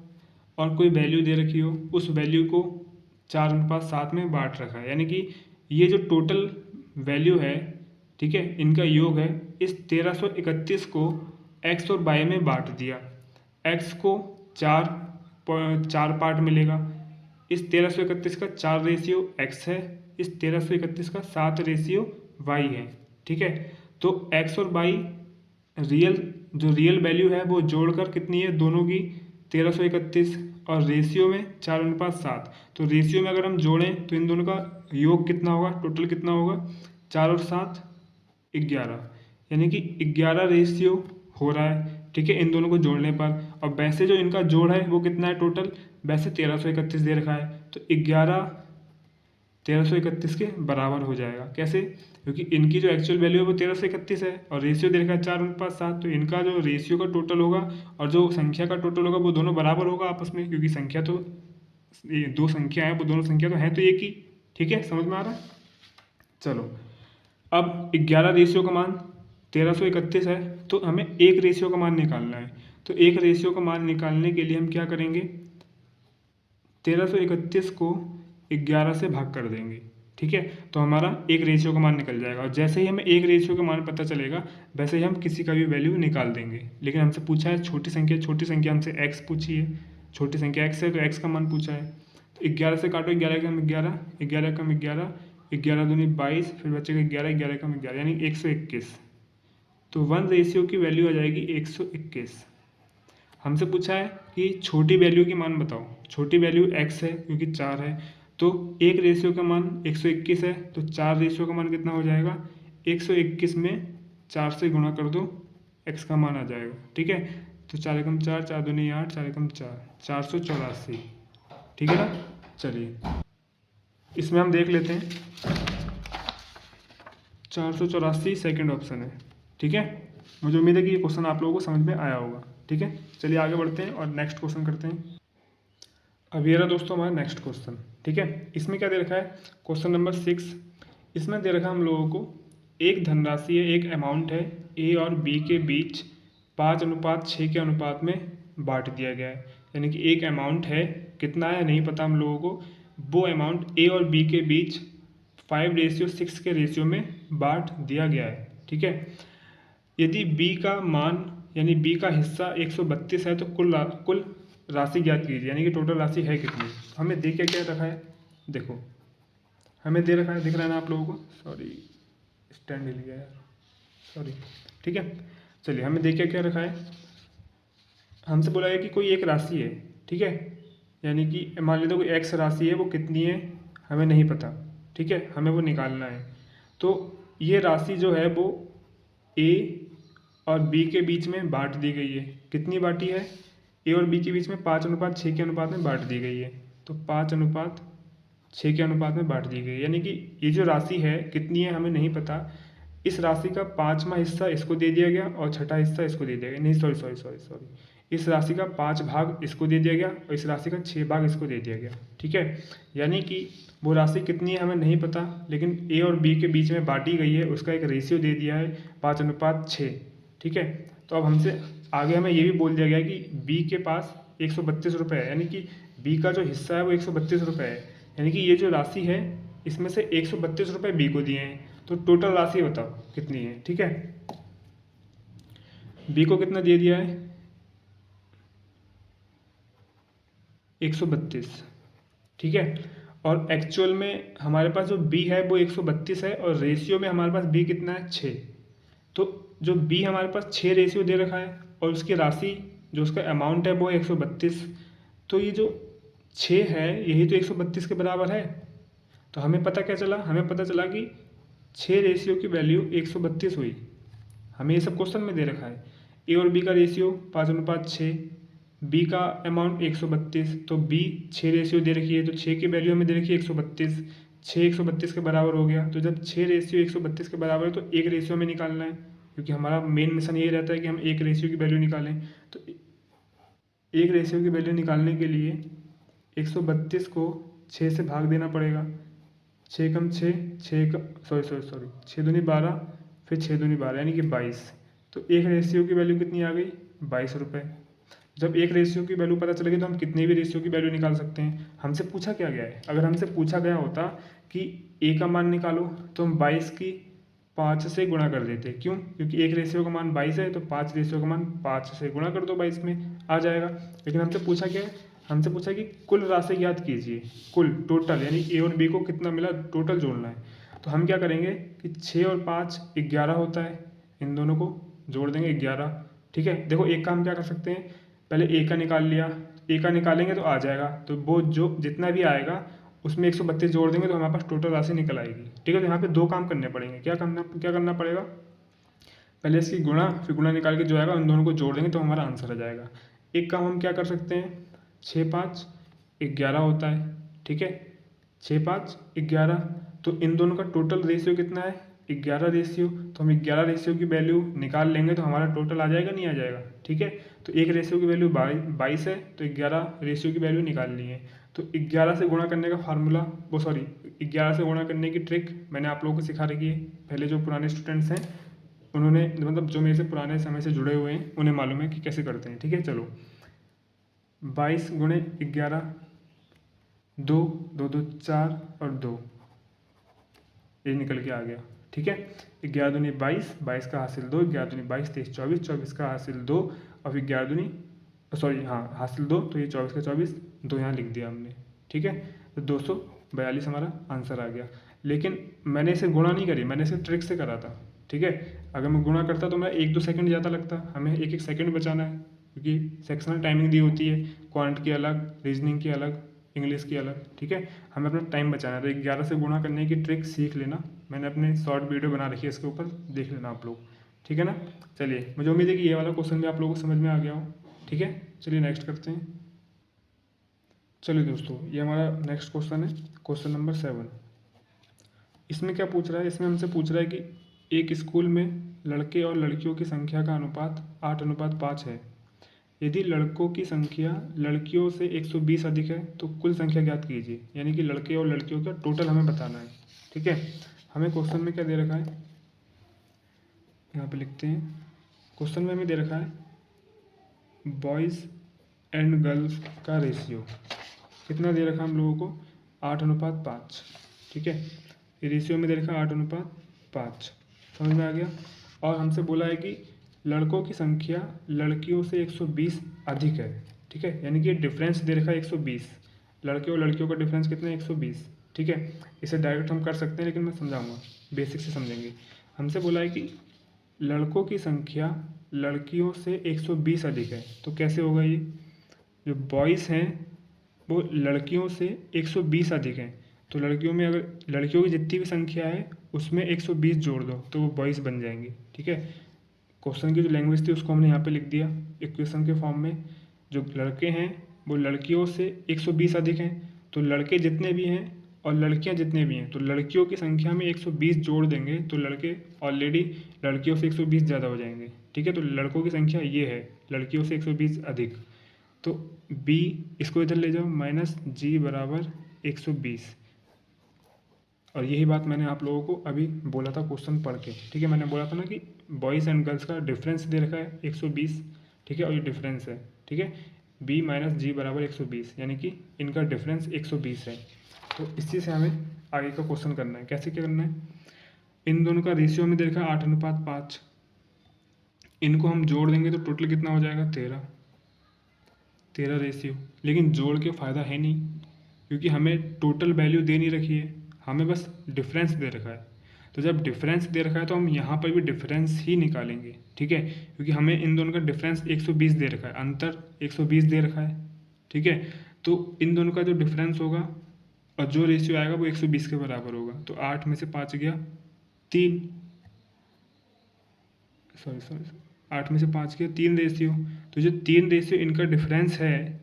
और कोई वैल्यू दे रखी हो, उस वैल्यू को 4:7 में बांट रखा है, यानी कि ये जो टोटल वैल्यू है, ठीक है, इनका योग है, इस 1331 को एक्स और वाई में बांट दिया। एक्स को 4 पार्ट मिलेगा, इस 1331 का 4 रेशियो एक्स है, इस 1331 का 7 रेशियो वाई है। ठीक है, तो एक्स और वाई जो रियल वैल्यू है वो जोड़कर कितनी है दोनों की? 1331, और रेशियो में 4:7। तो रेशियो में अगर हम जोड़ें तो इन दोनों का योग कितना होगा, टोटल कितना होगा? 4 और 7 11, यानी कि 11 रेशियो हो रहा है। ठीक है, इन दोनों को जोड़ने पर, और वैसे जो इनका जोड़ है वो कितना है टोटल? वैसे 1331 दे रखा है, तो 11 1331 के बराबर हो जाएगा। कैसे? क्योंकि इनकी जो एक्चुअल वैल्यू है वो 1331 है, और रेशियो दे रखा है 4:7, तो इनका जो रेशियो का टोटल होगा और जो संख्या का टोटल होगा वो दोनों बराबर होगा आपस में, क्योंकि संख्या तो, ये दो संख्या है, वो दोनों संख्या तो है तो एक ही। ठीक है, समझ में आ रहा है? चलो, अब 11 रेशियो का मान 1331 है, तो हमें एक रेशियो का मान निकालना है। तो एक रेशियो का मान निकालने के लिए हम क्या करेंगे? 1331 को 11 से भाग कर देंगे। ठीक है, तो हमारा एक रेशियो का मान निकल जाएगा, और जैसे ही हमें एक रेशियो का मान पता चलेगा वैसे ही हम किसी का भी वैल्यू निकाल देंगे। लेकिन हमसे पूछा है छोटी संख्या, छोटी संख्या हमसे एक्स पूछी है, छोटी संख्या एक्स है तो एक्स का मान पूछा है। तो 11 से काटो, 11 कम 11, 11 कम 11, 11 दूनी 22, फिर बचेगा 11, 11 कम 11, यानी 121। तो 1 रेशियो की वैल्यू आ जाएगी 121। हमसे पूछा है कि छोटी वैल्यू की मान बताओ। छोटी वैल्यू x है क्योंकि 4 है, तो एक रेशियो का मान 121 है, तो 4 रेशियो का मान कितना हो जाएगा? 121 में 4 से गुणा कर दो, x का मान आ जाएगा। ठीक है, तो 4 एकम 4, 4 दूनी 8, 4 एकम 4, 484। ठीक है ना? चलिए, इसमें हम देख लेते हैं, 484 सेकेंड ऑप्शन है। ठीक है, मुझे उम्मीद है कि ये क्वेश्चन आप लोगों को समझ में आया होगा। ठीक है, चलिए आगे बढ़ते हैं और नेक्स्ट क्वेश्चन करते हैं। अब ये रहा दोस्तों हमारा नेक्स्ट क्वेश्चन। ठीक है, इसमें क्या दे रखा है? Question number 6। इसमें दे रखा है हम लोगों को, एक धनराशि है, एक अमाउंट है, ए और बी के बीच 5:6 के अनुपात में बांट दिया गया है। यानी कि एक अमाउंट है, कितना है नहीं पता हम लोगों को, वो अमाउंट ए और बी के बीच 5:6 के रेशियो में बांट दिया गया है। ठीक है, यदि बी का मान, यानी बी का हिस्सा 132 है, तो कुल राशि ज्ञात कीजिए, यानी कि टोटल राशि है कितनी। हमें दे क्या रखा है? देखो, हमें दे रखा है, दिख रहा है ना आप लोगों को? सॉरी, स्टैंड हिल गया यार, सॉरी। ठीक है, चलिए, हमें दे क्या रखा है? हमसे बोला है कि कोई एक राशि है, ठीक है, यानी कि मान लेते कोई एक्स राशि है, वो कितनी है हमें नहीं पता, ठीक है, हमें वो निकालना है। तो ये राशि जो है वो ए और बी के बीच में बांट दी गई है। कितनी बांटी है? ए और बी के बीच में 5:6 के अनुपात में बांट दी गई है। तो 5:6 के अनुपात में बांट दी गई है, यानी कि ये जो राशि है कितनी है हमें नहीं पता। इस राशि का 5वां हिस्सा इसको दे दिया गया और छठा हिस्सा इसको दे दिया गया, नहीं सॉरी सॉरी सॉरी सॉरी, इस राशि का 5 भाग इसको दे दिया गया और इस राशि का 6 भाग इसको दे दिया गया, ठीक है। यानी कि वो राशि कितनी है हमें नहीं पता, लेकिन ए और बी के बीच में बांटी गई है, उसका एक रेशियो दे दिया है 5:6, ठीक है। तो अब हमसे आगे हमें ये भी बोल दिया गया कि बी के पास 132 रुपये है, यानी कि बी का जो हिस्सा है वो 132 रुपये है, यानी कि ये जो राशि है इसमें से 132 रुपये बी को दिए हैं। तो टोटल राशि बताओ कितनी है, ठीक है। बी को कितना दे दिया है? 132, ठीक है। और एक्चुअल में हमारे पास जो बी है वो 132 है और रेशियो में हमारे पास बी कितना है? 6। तो जो बी हमारे पास 6 रेशियो दे रखा है और उसकी राशि जो उसका अमाउंट है वो है 132। तो ये जो 6 है यही तो 132 के बराबर है। तो हमें पता क्या चला? हमें पता चला कि 6 रेशियो की वैल्यू 132 हुई। हमें ये सब क्वेश्चन में दे रखा है। ए और बी का रेशियो 5:6, बी का अमाउंट 132, तो बी 6 रेशियो दे रखी है, तो 6 की वैल्यू हमें दे रखी है 132। 6 132 के बराबर हो गया। तो जब 6 रेशियो 132 के बराबर है तो एक रेशियो हमें निकालना है, क्योंकि हमारा मेन मिशन ये रहता है कि हम एक रेशियो की वैल्यू निकालें। तो एक रेशियो की वैल्यू निकालने के लिए 132 को 6 से भाग देना पड़ेगा। 6 कम 6, 6 का सॉरी सॉरी सॉरी 6 दूनी 12, फिर 6 दूनी 12 यानी कि 22। तो एक रेशियो की वैल्यू कितनी आ गई? 22 रुपये। जब एक रेशियो की वैल्यू पता चलेगी तो हम कितने भी रेशियो की वैल्यू निकाल सकते हैं। हमसे पूछा क्या गया है? अगर हमसे पूछा गया होता कि ए का मान निकालो तो हम 22 की 5 से गुणा कर देते। क्यों? क्योंकि एक रेशियो का मान 22 है, तो 5 रेशियो का मान 5 से गुणा कर दो, 22 में आ जाएगा। लेकिन हमसे पूछा क्या है? हमसे पूछा कि कुल राशि ज्ञात कीजिए, कुल टोटल, यानी ए और बी को कितना मिला टोटल जोड़ना है। तो हम क्या करेंगे कि 6 और 5 11 होता है, इन दोनों को जोड़ देंगे 11, ठीक है। देखो एक काम क्या कर सकते हैं, पहले ए का निकाल लिया, ए का निकालेंगे तो आ जाएगा, तो वो जो जितना भी आएगा उसमें 132 जोड़ देंगे तो हमारे पास टोटल राशि निकल आएगी, ठीक है। तो यहाँ पे दो काम करने पड़ेंगे। क्या करना पड़ेगा? पहले इसकी गुणा, फिर गुणा निकाल के जो आएगा उन दोनों को जोड़ देंगे तो हमारा आंसर आ जाएगा। एक काम हम क्या कर सकते हैं, 6 5 11 होता है, ठीक है। 6 5 11, तो इन दोनों का टोटल रेशियो कितना है? 11 रेशियो। तो हम 11 रेशियो की वैल्यू निकाल लेंगे तो हमारा टोटल आ जाएगा, नहीं आ जाएगा, ठीक है। तो एक रेशियो की वैल्यू 22 है, तो 11 रेशियो की वैल्यू निकाल ली है। तो 11 से गुणा करने का फार्मूला, वो सॉरी 11 से गुणा करने की ट्रिक मैंने आप लोगों को सिखा रखी है। पहले जो पुराने स्टूडेंट्स हैं उन्होंने, मतलब जो मेरे से पुराने समय से जुड़े हुए हैं उन्हें मालूम है कि कैसे करते हैं, ठीक है। चलो 22 गुणे 11, 2 2 2 4 और 2, ये निकल के आ गया, ठीक है। 11 दूनी 22, 22 का हासिल 2, 11 दूनी 22, 23 24, 24 का हासिल 2, और फिर 11 दूनी सॉरी हाँ हासिल 2, तो ये 24 का 24, 2 यहाँ लिख दिया हमने, ठीक है। तो 242 हमारा आंसर आ गया। लेकिन मैंने इसे गुणा नहीं करी, मैंने इसे ट्रिक से करा था, ठीक है। अगर मैं गुणा करता तो मैं 1-2 सेकंड ज़्यादा लगता, हमें 1-1 सेकंड बचाना है, क्योंकि सेक्शनल टाइमिंग दी होती है, क्वांट की अलग, रीजनिंग की अलग, इंग्लिश की अलग, ठीक है। हमें अपना टाइम बचाना है। तो 11 से गुणा करने की ट्रिक सीख लेना, मैंने अपने शॉर्ट वीडियो बना रखी है इसके ऊपर, देख लेना आप लोग, ठीक है ना। चलिए मुझे उम्मीद है कि ये वाला क्वेश्चन भी आप लोगों को समझ में आ गया हो, ठीक है। चलिए नेक्स्ट करते हैं। चलिए दोस्तों ये हमारा नेक्स्ट क्वेश्चन है, क्वेश्चन नंबर 7। इसमें क्या पूछ रहा है? इसमें हमसे पूछ रहा है कि एक स्कूल में लड़के और लड़कियों की संख्या का अनुपात 8:5 है। यदि लड़कों की संख्या लड़कियों से 120 अधिक है तो कुल संख्या ज्ञात कीजिए, यानी कि लड़के और लड़कियों का टोटल हमें बताना है, ठीक है। हमें क्वेश्चन में क्या दे रखा है, यहाँ पे लिखते हैं। क्वेश्चन में हमें दे रखा है बॉयज़ एंड गर्ल्स का रेशियो कितना दे रखा है हम लोगों को? 8:5, ठीक है। ये रेशियो में दे रखा है 8:5, समझ में आ गया। और हमसे बोला है कि लड़कों की संख्या लड़कियों से 120 अधिक है, ठीक है। यानी कि डिफरेंस दे रखा है 120, लड़के और लड़कियों का डिफरेंस कितना है? 120, ठीक है। इसे डायरेक्ट हम कर सकते हैं लेकिन मैं समझाऊंगा, बेसिक से समझेंगे। हमसे बोला है कि लड़कों की संख्या लड़कियों से 120 अधिक है, तो कैसे होगा ये? जो बॉयज़ हैं वो लड़कियों से 120 अधिक हैं। तो लड़कियों में अगर लड़कियों की जितनी भी संख्या है उसमें 120 जोड़ दो तो वो बॉयज़ बन जाएंगे। ठीक है, क्वेश्चन की जो लैंग्वेज थी उसको हमने यहाँ पे लिख दिया इक्वेशन के फॉर्म में। जो लड़के हैं वो लड़कियों से 120 अधिक हैं, तो लड़के जितने भी हैं और लड़कियां जितने भी हैं तो लड़कियों की संख्या में 120 जोड़ देंगे तो लड़के ऑलरेडी लड़कियों से 120 ज़्यादा हो जाएंगे। ठीक है, तो लड़कों की संख्या ये है, लड़कियों से 120 अधिक। तो b इसको इधर ले जाओ, माइनस जी बराबर 120। और यही बात मैंने आप लोगों को अभी बोला था क्वेश्चन पढ़ के। ठीक है, मैंने बोला था ना कि बॉयज़ एंड गर्ल्स का डिफरेंस दे रखा है 120। ठीक है, और ये डिफरेंस है। ठीक है, b माइनस जी बराबर 120, यानी कि इनका डिफरेंस 120 है। तो इसी से हमें आगे का क्वेश्चन करना है। कैसे क्या करना है, इन दोनों का रेशियो हमें दे रखा है 8:5। इनको हम जोड़ देंगे तो टोटल कितना हो जाएगा, 13 रेशियो। लेकिन जोड़ के फ़ायदा है नहीं, क्योंकि हमें टोटल वैल्यू दे नहीं रखी है, हमें बस डिफरेंस दे रखा है। तो जब डिफरेंस दे रखा है तो हम यहाँ पर भी डिफरेंस ही निकालेंगे। ठीक है, क्योंकि हमें इन दोनों का डिफरेंस 120 दे रखा है, अंतर 120 दे रखा है। ठीक है, तो इन दोनों का जो डिफरेंस होगा और जो रेशियो आएगा वो 120 के बराबर होगा। तो 8 में से 5 गया 3, सॉरी 8 में से 5 गया 3 रेशियो। तो जो 3 रेशियो इनका डिफरेंस है,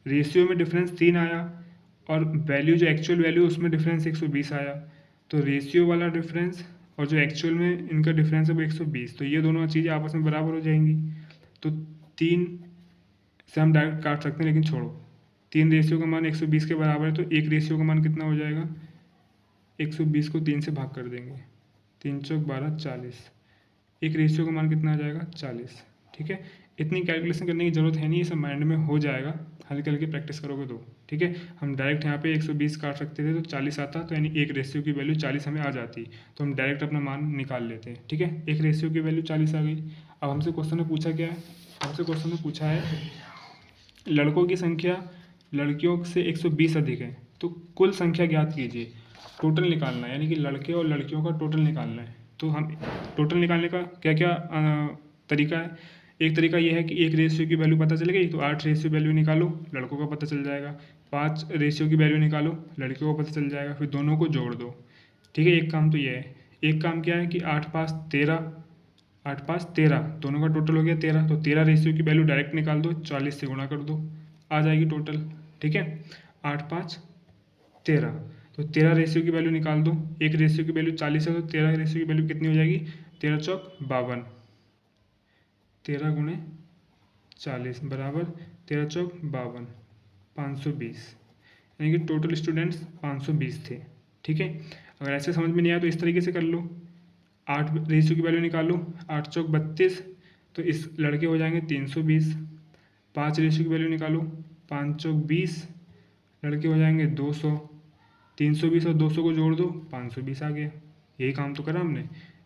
रेशियो में डिफरेंस 3 आया और वैल्यू जो एक्चुअल वैल्यू उसमें डिफरेंस 120 आया। तो रेशियो वाला डिफरेंस और जो एक्चुअल में इनका डिफरेंस है वो 120। तो ये दोनों चीज़ें आपस में बराबर हो जाएंगी। तो 3 से हम डायरेक्ट काट सकते हैं, लेकिन छोड़ो, 3 रेशियो का मान 120 के बराबर है, तो एक रेशियो का मान कितना हो जाएगा, 120 को 3 से भाग कर देंगे, 3 चौक 12 40। एक रेशियो का मान कितना आ जाएगा, 40। ठीक है, इतनी कैलकुलेशन करने की ज़रूरत है नहीं, ये सब माइंड में हो जाएगा, हल्के हल्के प्रैक्टिस करोगे तो। ठीक है, हम डायरेक्ट यहाँ पे 120 काट सकते थे तो 40 आता, तो यानी एक रेशियो की वैल्यू 40 हमें आ जाती, तो हम डायरेक्ट अपना मान निकाल लेते हैं। ठीक है, एक रेशियो की वैल्यू 40 आ गई। अब हमसे क्वेश्चन में पूछा क्या है, हमसे क्वेश्चन में पूछा है लड़कों की संख्या लड़कियों से 120 अधिक है, तो कुल संख्या ज्ञात कीजिए। टोटल निकालना है, यानी कि लड़के और लड़कियों का टोटल निकालना है। तो हम टोटल निकालने का क्या क्या तरीका है, एक तरीका ये है कि एक रेशियो की वैल्यू पता चल गई तो 8 रेशियो वैल्यू निकालो, लड़कों का पता चल जाएगा। 5 रेशियो की वैल्यू निकालो, लड़कियों को पता चल जाएगा, फिर दोनों को जोड़ दो। ठीक है, एक काम तो ये है। एक काम क्या है कि 8 5 13, 8 5 13, दोनों का टोटल हो गया 13। तो 13 रेशियो की वैल्यू डायरेक्ट निकाल दो, 40 से गुणा कर दो, आ जाएगी टोटल। ठीक है, 8 5 13, तो 13 रेशियो की वैल्यू निकाल दो। एक रेशियो की वैल्यू 40 है, तो 13 रेशियो की वैल्यू कितनी हो जाएगी, 13 चौक 52, 13 गुणे 40 बराबर 13 चौक 52, 520, यानी कि टोटल स्टूडेंट्स 520 थे। ठीक है, अगर ऐसे समझ में नहीं आया तो इस तरीके से कर लो, 8 रेशियो की वैल्यू निकालो, 8 चौक 32, तो इस लड़के हो जाएंगे 320। 5 रेशियो की वैल्यू निकालो, 5 चौक 20, लड़के हो जाएंगे 200। 320 और 200 को जोड़ दो, 520 आ गया। यही काम तो करा हमने।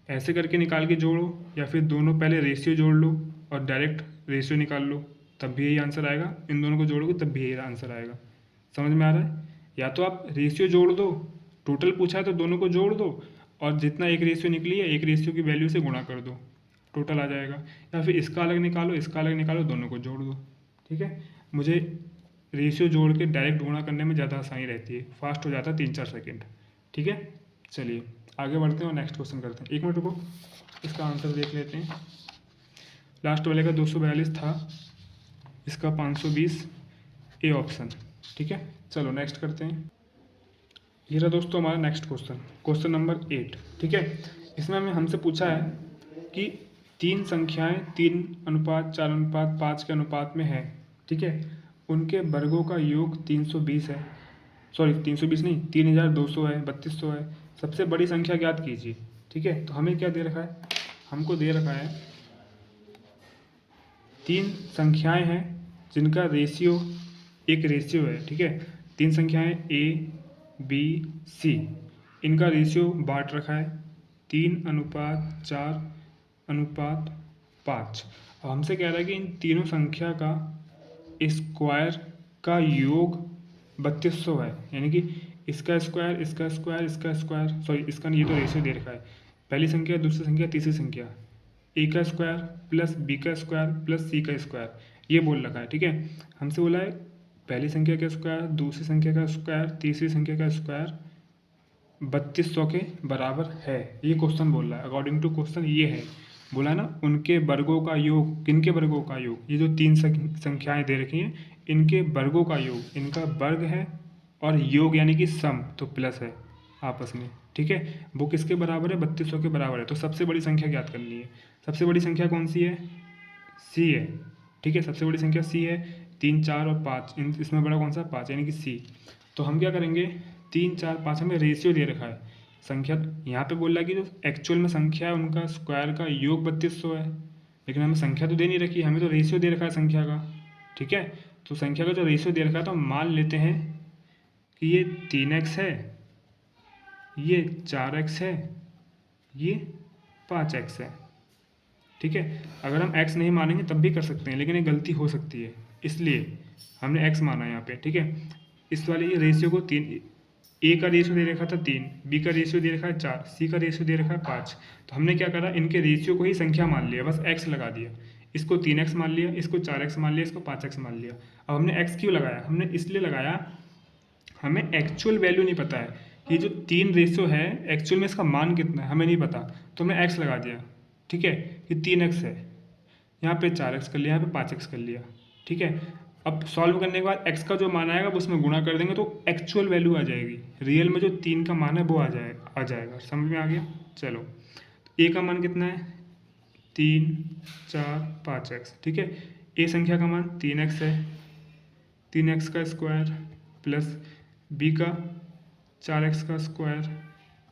ऐसे करके निकाल के जोड़ो, या फिर दोनों पहले रेशियो जोड़ लो और डायरेक्ट रेशियो निकाल लो, तब भी यही आंसर आएगा। इन दोनों को जोड़ोगे तब भी यही आंसर आएगा। समझ में आ रहा है, या तो आप रेशियो जोड़ दो, टोटल पूछा है तो दोनों को जोड़ दो, और जितना एक रेशियो निकली है एक रेशियो की वैल्यू से गुणा कर दो, टोटल आ जाएगा। या फिर इसका अलग निकालो, इसका अलग निकालो, दोनों को जोड़ दो। ठीक है, मुझे रेशियो जोड़ के डायरेक्ट गुणा करने में ज़्यादा आसानी रहती है, फास्ट हो जाता है 3-4 सेकेंड। ठीक है, चलिए आगे बढ़ते हैं और नेक्स्ट क्वेश्चन करते हैं। 1 मिनट रुको, इसका आंसर देख लेते हैं। लास्ट वाले का 242 था, इसका 520, ए ऑप्शन। ठीक है, चलो नेक्स्ट करते हैं। ये रहा दोस्तों हमारा नेक्स्ट क्वेश्चन, क्वेश्चन नंबर 8। ठीक है, इसमें हमें हमसे पूछा है कि 3 संख्याएं 3:4:5 के अनुपात में है। ठीक है, उनके वर्गों का योग 320 है, सॉरी 320 नहीं, 3200 है, 3200 है। सबसे बड़ी संख्या ज्ञात कीजिए। ठीक है, तो हमें क्या दे रखा है, हमको दे रखा है 3 संख्याएं हैं जिनका रेशियो, एक रेशियो है। ठीक है, 3 संख्याएं ए बी सी, इनका रेशियो बांट रखा है 3:4:5। अब हमसे कह रहा है कि इन तीनों संख्या का स्क्वायर का योग 3200 है, यानी कि इसका स्क्वायर, इसका स्क्वायर, इसका स्क्वायर, सॉरी इसका नहीं, ये तो रेशियो दे रखा है। पहली संख्या, दूसरी संख्या, तीसरी संख्या, ए का स्क्वायर प्लस बी का स्क्वायर प्लस सी का स्क्वायर, ये बोल रखा है। ठीक है, हमसे बोला है पहली संख्या का स्क्वायर, दूसरी संख्या का स्क्वायर, तीसरी संख्या का स्क्वायर 3200 के बराबर है। ये क्वेश्चन बोल रहा है, अकॉर्डिंग टू क्वेश्चन ये है। बोला ना उनके वर्गों का योग, किनके वर्गों का योग, ये जो तीन संख्याएं दे रखी हैं इनके वर्गों का योग, इनका वर्ग है और योग यानी कि सम तो प्लस है आपस में, ठीक है। वो किसके बराबर है, 3200 के बराबर है। तो सबसे बड़ी संख्या ज्ञात करनी है। सबसे बड़ी संख्या कौन सी है, सी है, ठीक है। सबसे बड़ी संख्या सी है। 3, 4 और 5, इसमें बड़ा कौन सा, 5 यानी कि सी। तो हम क्या करेंगे, 3, 4, 5 हमें रेशियो दे रखा है संख्या। यहाँ पे बोल रहा है कि जो एक्चुअल में संख्या है उनका स्क्वायर का योग 3200 है, लेकिन हमें संख्या तो दे नहीं रखी, हमें तो रेशियो दे रखा है संख्या का, ठीक है। तो संख्या का जो रेशियो दे रखा है तो हम मान लेते हैं कि ये 3x है, ये 4x है, ये 5x है, ठीक है। अगर हम x नहीं मानेंगे तब भी कर सकते हैं, लेकिन ये गलती हो सकती है, इसलिए हमने x माना यहाँ पे, ठीक है। इस वाले ये रेशियो को 3, ए का रेशियो दे रखा था 3, बी का रेशियो दे रखा है 4, सी का रेशियो दे रखा है 5। तो हमने क्या करा, इनके रेशियो को ही संख्या मान लिया, बस x लगा दिया। इसको 3x मान लिया, इसको 4x मान लिया, इसको 5x मान लिया। अब हमने x क्यों लगाया, हमने इसलिए लगाया, हमें एक्चुअल वैल्यू नहीं पता है कि जो 3 रेशियो है एक्चुअल में इसका मान कितना है हमें नहीं पता, तो हमने x लगा दिया, ठीक है। कि 3x है, यहाँ पे 4x कर लिया, यहाँ पे 5x कर लिया, ठीक है। अब सॉल्व करने के बाद x का जो मान आएगा वो उसमें गुणा कर देंगे तो एक्चुअल वैल्यू आ जाएगी, रियल में जो 3 का मान है वो आ जाएगा। समझ में आ गया। चलो, a का मान कितना है, 3, 4, 5x, ठीक है। a संख्या का मान 3x है, 3x का स्क्वायर प्लस b का 4x का स्क्वायर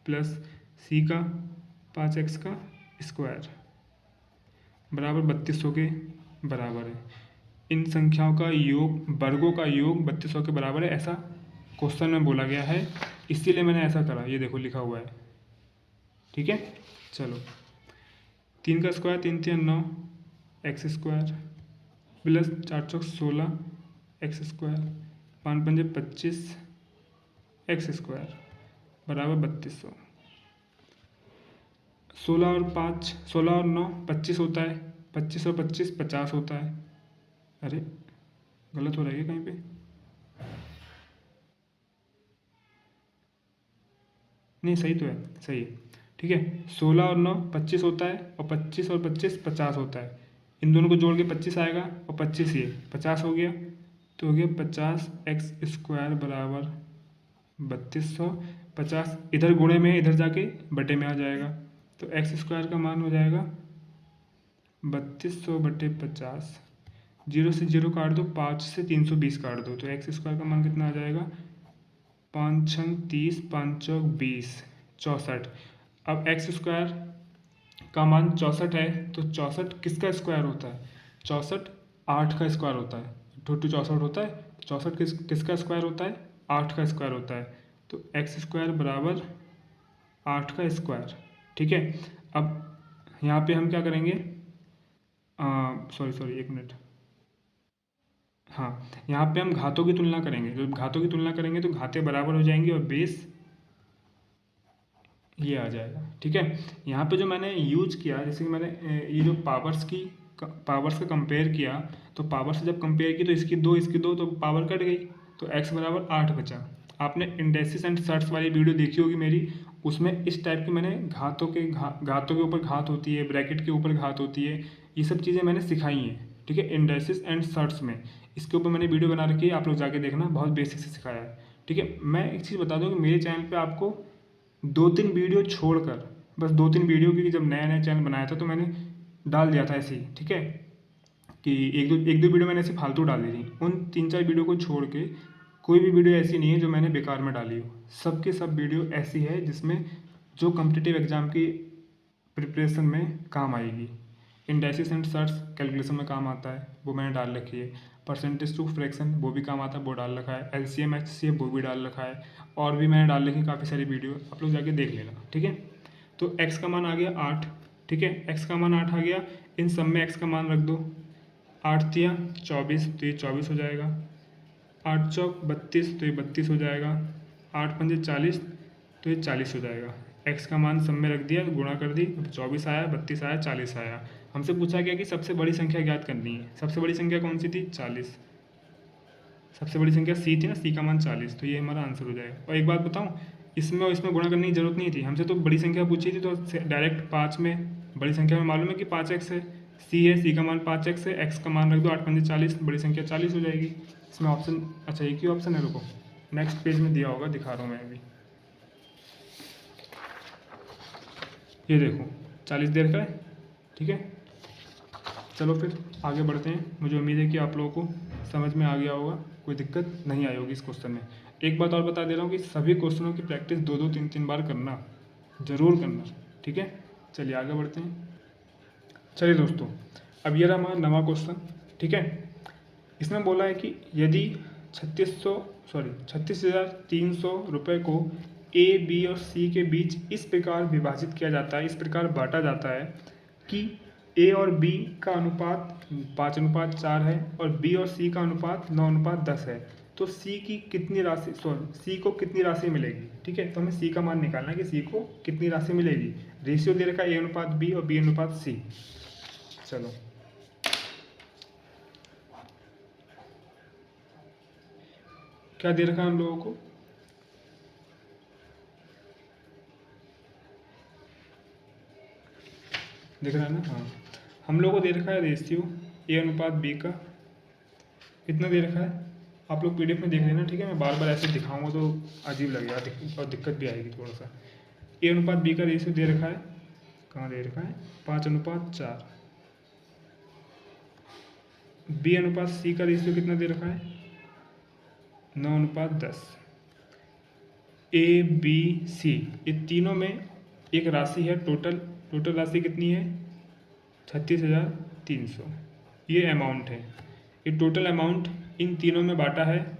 प्लस c का 5x का स्क्वायर बराबर 3200 के बराबर है। इन संख्याओं का योग, वर्गों का योग 3200 के बराबर है, ऐसा क्वेश्चन में बोला गया है, इसीलिए मैंने ऐसा करा। ये देखो लिखा हुआ है, ठीक है। चलो, 3 का स्क्वायर 3 3 9 एक्स स्क्वायर प्लस 4 चौक 16 एक्स स्क्वायर 5 पंजे 25 एक्स स्क्वायर बराबर 3200। 16 और 5, 16 और 9 25 होता है, 25 और 25 50 होता है। अरे गलत हो रहा है क्या कहीं पे, नहीं सही तो है, सही है, ठीक है। 16 और 9 25 होता है और 25 और 25 50 होता है। इन दोनों को जोड़ के 25 आएगा और 25 ये 50 हो गया, तो हो गया 50 एक्स स्क्वायर बराबर 3200। 50 इधर गुणे में, इधर जाके बटे में आ जाएगा, तो एक्स स्क्वायर का मान हो जाएगा 3200 बटे 50। 0 से 0 काट दो, 5 से 320 काट दो, तो एक्स स्क्वायर का मान कितना आ जाएगा, 5 छंग 30, 5 चौक 20, 64। अब एक्स स्क्वायर का मान 64 है, तो 64 किसका स्क्वायर होता है, 64 8 का स्क्वायर होता है। 2 64 होता है, 64 किसका स्क्वायर होता है, 8 का स्क्वायर होता है। तो एक्स स्क्वायर बराबर 8 का स्क्वायर, ठीक है। अब यहाँ पे हम क्या करेंगे, सॉरी एक मिनट, हाँ, यहाँ पे हम घातों की तुलना करेंगे। जब घातों की तुलना करेंगे तो घातें बराबर हो जाएंगी और बेस ये आ जाएगा, ठीक है। यहाँ पे जो मैंने यूज किया, जैसे कि मैंने ये जो पावर्स का कंपेयर किया, तो पावर से जब कंपेयर की तो इसकी 2 इसकी 2, तो पावर कट गई, तो x बराबर 8 बचा। आपने इंडेसिस एंड सर्ट्स वाली वीडियो देखी होगी मेरी, उसमें इस टाइप की मैंने घातों के ऊपर घात होती है, ब्रैकेट के ऊपर घात होती है, ये सब चीज़ें मैंने सिखाई हैं, ठीक है। इंडेसिस एंड सर्ट्स में इसके ऊपर मैंने वीडियो बना रखी है, आप लोग जाके देखना, बहुत बेसिक से सिखाया है, ठीक है। मैं एक चीज़ बता दूँ कि मेरे चैनल पर आपको 2-3 वीडियो छोड़कर, बस 2-3 वीडियो, क्योंकि जब नया नया चैनल बनाया था तो मैंने डाल दिया था ऐसे ही, ठीक है, कि एक दो वीडियो मैंने ऐसे फालतू डाल दी थी। उन 3-4 वीडियो को छोड़ के कोई भी वीडियो ऐसी नहीं है जो मैंने बेकार में डाली हो, सबके सब वीडियो ऐसी है जिसमें जो कॉम्पिटिटिव एग्ज़ाम की प्रिपरेशन में काम आएगी। इंडेसिस एंड सर्ट्स कैलकुलेशन में काम आता है, वो मैंने डाल रखी है। परसेंटेज टू फ्रैक्शन वो भी काम आता है, वो डाल रखा है। LCM HCF वो भी डाल रखा है, और भी मैंने डाल रखी काफ़ी सारी वीडियो, आप लोग जाके देख लेना, ठीक है। तो x का मान आ गया 8, ठीक है, x का मान 8 आ गया। इन सब में x का मान रख दो, 8 तिया 24, तो ये 24 हो जाएगा। 8 चौक 32, तो ये 32 हो जाएगा। 8 पंजे 40, तो ये 40 हो जाएगा। x का मान सब में रख दिया, गुणा कर दी, 24 आया, 32 आया, 40 आया। हमसे पूछा गया कि सबसे बड़ी संख्या ज्ञात करनी है, सबसे बड़ी संख्या कौन सी थी, 40। सबसे बड़ी संख्या सी थी ना, सी का मान 40, तो ये हमारा आंसर हो जाएगा। और एक बात बताऊँ, इसमें और इसमें गुणा करने की जरूरत नहीं थी, हमसे तो बड़ी संख्या पूछी थी तो डायरेक्ट 5 में, बड़ी संख्या में मालूम है कि 5x है, सी का मान 5x है, x का मान रख दो 8 पंजे 40, बड़ी संख्या 40 हो जाएगी। इसमें ऑप्शन, अच्छा एक ही ऑप्शन है, रुको नेक्स्ट पेज में दिया होगा, दिखा रहा हूँ मैं अभी। ये देखो 40 दे रखा है, ठीक है। चलो फिर आगे बढ़ते हैं। मुझे उम्मीद है कि आप लोगों को समझ में आ गया होगा, कोई दिक्कत नहीं आई होगी इस क्वेश्चन में। एक बात और बता दे रहा हूँ कि सभी क्वेश्चनों की प्रैक्टिस 2-2 3-3 बार करना, ज़रूर करना, ठीक है। चलिए आगे बढ़ते हैं। चलिए दोस्तों, अब ये रहा हमारा नवा क्वेश्चन, ठीक है। इसमें बोला है कि यदि 36,300 रुपये को ए, बी और सी के बीच इस प्रकार विभाजित किया जाता है, इस प्रकार बांटा जाता है कि ए और बी का अनुपात 5:4 है और बी और सी का अनुपात 9:10 है, तो सी को कितनी राशि मिलेगी, ठीक है। तो हमें सी का मान निकालना है कि सी को कितनी राशि मिलेगी। रेशियो दे रखा है A/B और B/C। चलो क्या दे रखा है हम लोगों को, दिख रहा है ना, हाँ। हम लोगों को दे रखा है रेशियो A/B का, कितना दे रखा है आप लोग PDF में देख लेना, ठीक है। मैं बार बार ऐसे दिखाऊंगा तो अजीब लगेगा और दिक्कत भी आएगी थोड़ा सा। A/B का रेशियो दे रखा है, कहाँ दे रखा है, 5:4। B/C का रेशियो कितना दे रखा है, 9:10। ABC ये तीनों में एक राशि है, टोटल राशि कितनी है, 36,300। ये अमाउंट है, ये टोटल अमाउंट इन तीनों में बांटा है।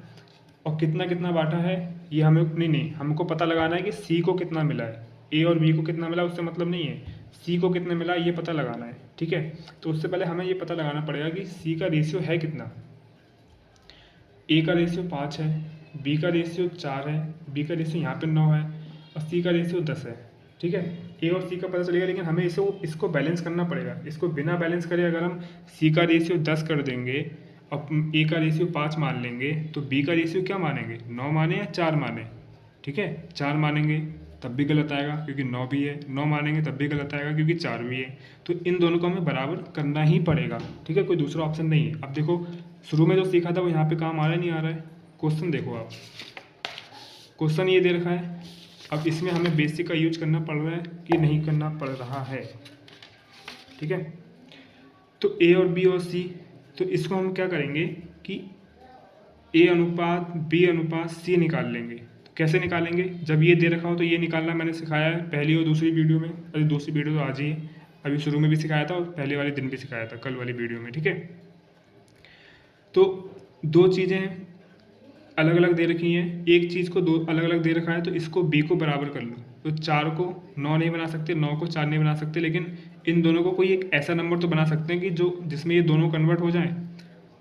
और कितना कितना बांटा है ये हमें नहीं, हमको पता लगाना है कि सी को कितना मिला है। ए और बी को कितना मिला उससे मतलब नहीं है, सी को कितना मिला ये पता लगाना है, ठीक है। तो उससे पहले हमें ये पता लगाना पड़ेगा कि सी का रेशियो है कितना। ए का रेशियो 5 है, बी का रेशियो 4 है, बी का रेशियो यहाँ पे 9 है और सी का रेशियो 10 है, ठीक है। ए और सी का पता चलेगा, लेकिन हमें इसको बैलेंस करना पड़ेगा। इसको बिना बैलेंस करे अगर हम सी का रेशियो 10 कर देंगे और ए का रेशियो 5 मान लेंगे तो बी का रेशियो क्या मानेंगे, 9 माने या 4 माने, ठीक है। 4 मानेंगे तब भी गलत आएगा क्योंकि 9 भी है, 9 मानेंगे तब भी गलत आएगा क्योंकि 4 भी है। तो इन दोनों को हमें बराबर करना ही पड़ेगा, ठीक है, कोई दूसरा ऑप्शन नहीं है। अब देखो शुरू में जो सीखा था वो यहाँ पे काम आ रहा है नहीं आ रहा है। क्वेश्चन देखो आप, क्वेश्चन ये दे रखा है, अब इसमें हमें बेसिक का यूज करना पड़ रहा है कि नहीं करना पड़ रहा है, ठीक है। तो ए और बी और सी, तो इसको हम क्या करेंगे कि A/B/C निकाल लेंगे। तो कैसे निकालेंगे, जब ये दे रखा हो तो ये निकालना मैंने सिखाया है पहली और दूसरी वीडियो में। अरे दूसरी वीडियो तो आज ही है, अभी शुरू में भी सिखाया था और पहले वाले दिन भी सिखाया था, कल वाली वीडियो में, ठीक है। तो दो चीज़ें अलग अलग दे रखी हैं, एक चीज़ को दो अलग अलग दे रखा है, तो इसको B को बराबर कर लो। तो 4 को 9 नहीं बना सकते, 9 को 4 नहीं बना सकते, लेकिन इन दोनों को कोई एक ऐसा नंबर तो बना सकते हैं कि जिसमें ये दोनों कन्वर्ट हो जाएं।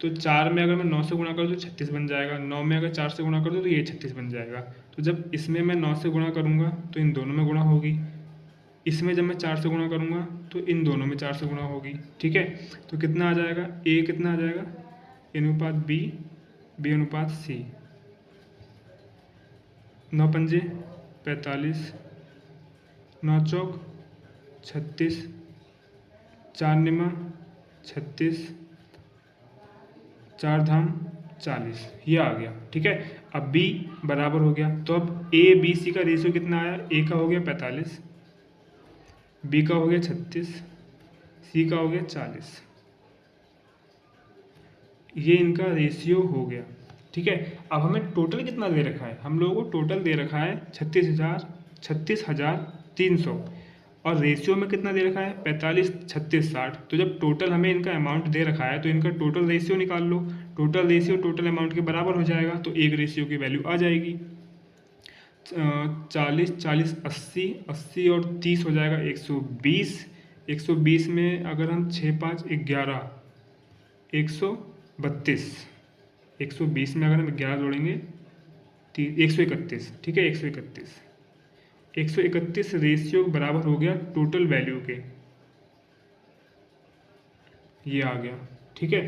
तो 4 में अगर मैं 9 से गुणा कर दूँ तो 36 बन जाएगा, 9 में अगर 4 से गुणा कर दूँ तो ये 36 बन जाएगा। तो जब इसमें मैं 9 से गुणा करूँगा तो इन दोनों में गुणा होगी, इसमें जब मैं 4 से गुणा करूँगा तो इन दोनों में 4 से गुणा होगी, ठीक है। तो कितना आ जाएगा, A कितना आ जाएगा, A/B, B/C। 9 पंजे 45, 9 चौक 36, 4 निमा 36, 4 धाम 40, ये आ गया, ठीक है। अब B बराबर हो गया, तो अब A/B/C का रेशियो कितना आया, A का हो गया 45, B का हो गया 36, C का हो गया 40, ये इनका रेशियो हो गया, ठीक है। अब हमें टोटल कितना दे रखा है, हम लोगों को टोटल दे रखा है 36,300 और रेशियो में कितना दे रखा है 45, 36, 60। तो जब टोटल हमें इनका अमाउंट दे रखा है तो इनका टोटल रेशियो निकाल लो, टोटल रेशियो टोटल अमाउंट के बराबर हो जाएगा, तो एक रेशियो की वैल्यू आ जाएगी 40, 40, 80, 80 और 30 हो जाएगा 120। 120 में अगर हम 6, 5, 11, 132, 120 में अगर हम 11 जोड़ेंगे 131, ठीक है। 131 रेशियो बराबर हो गया टोटल वैल्यू के, ये आ गया, ठीक है।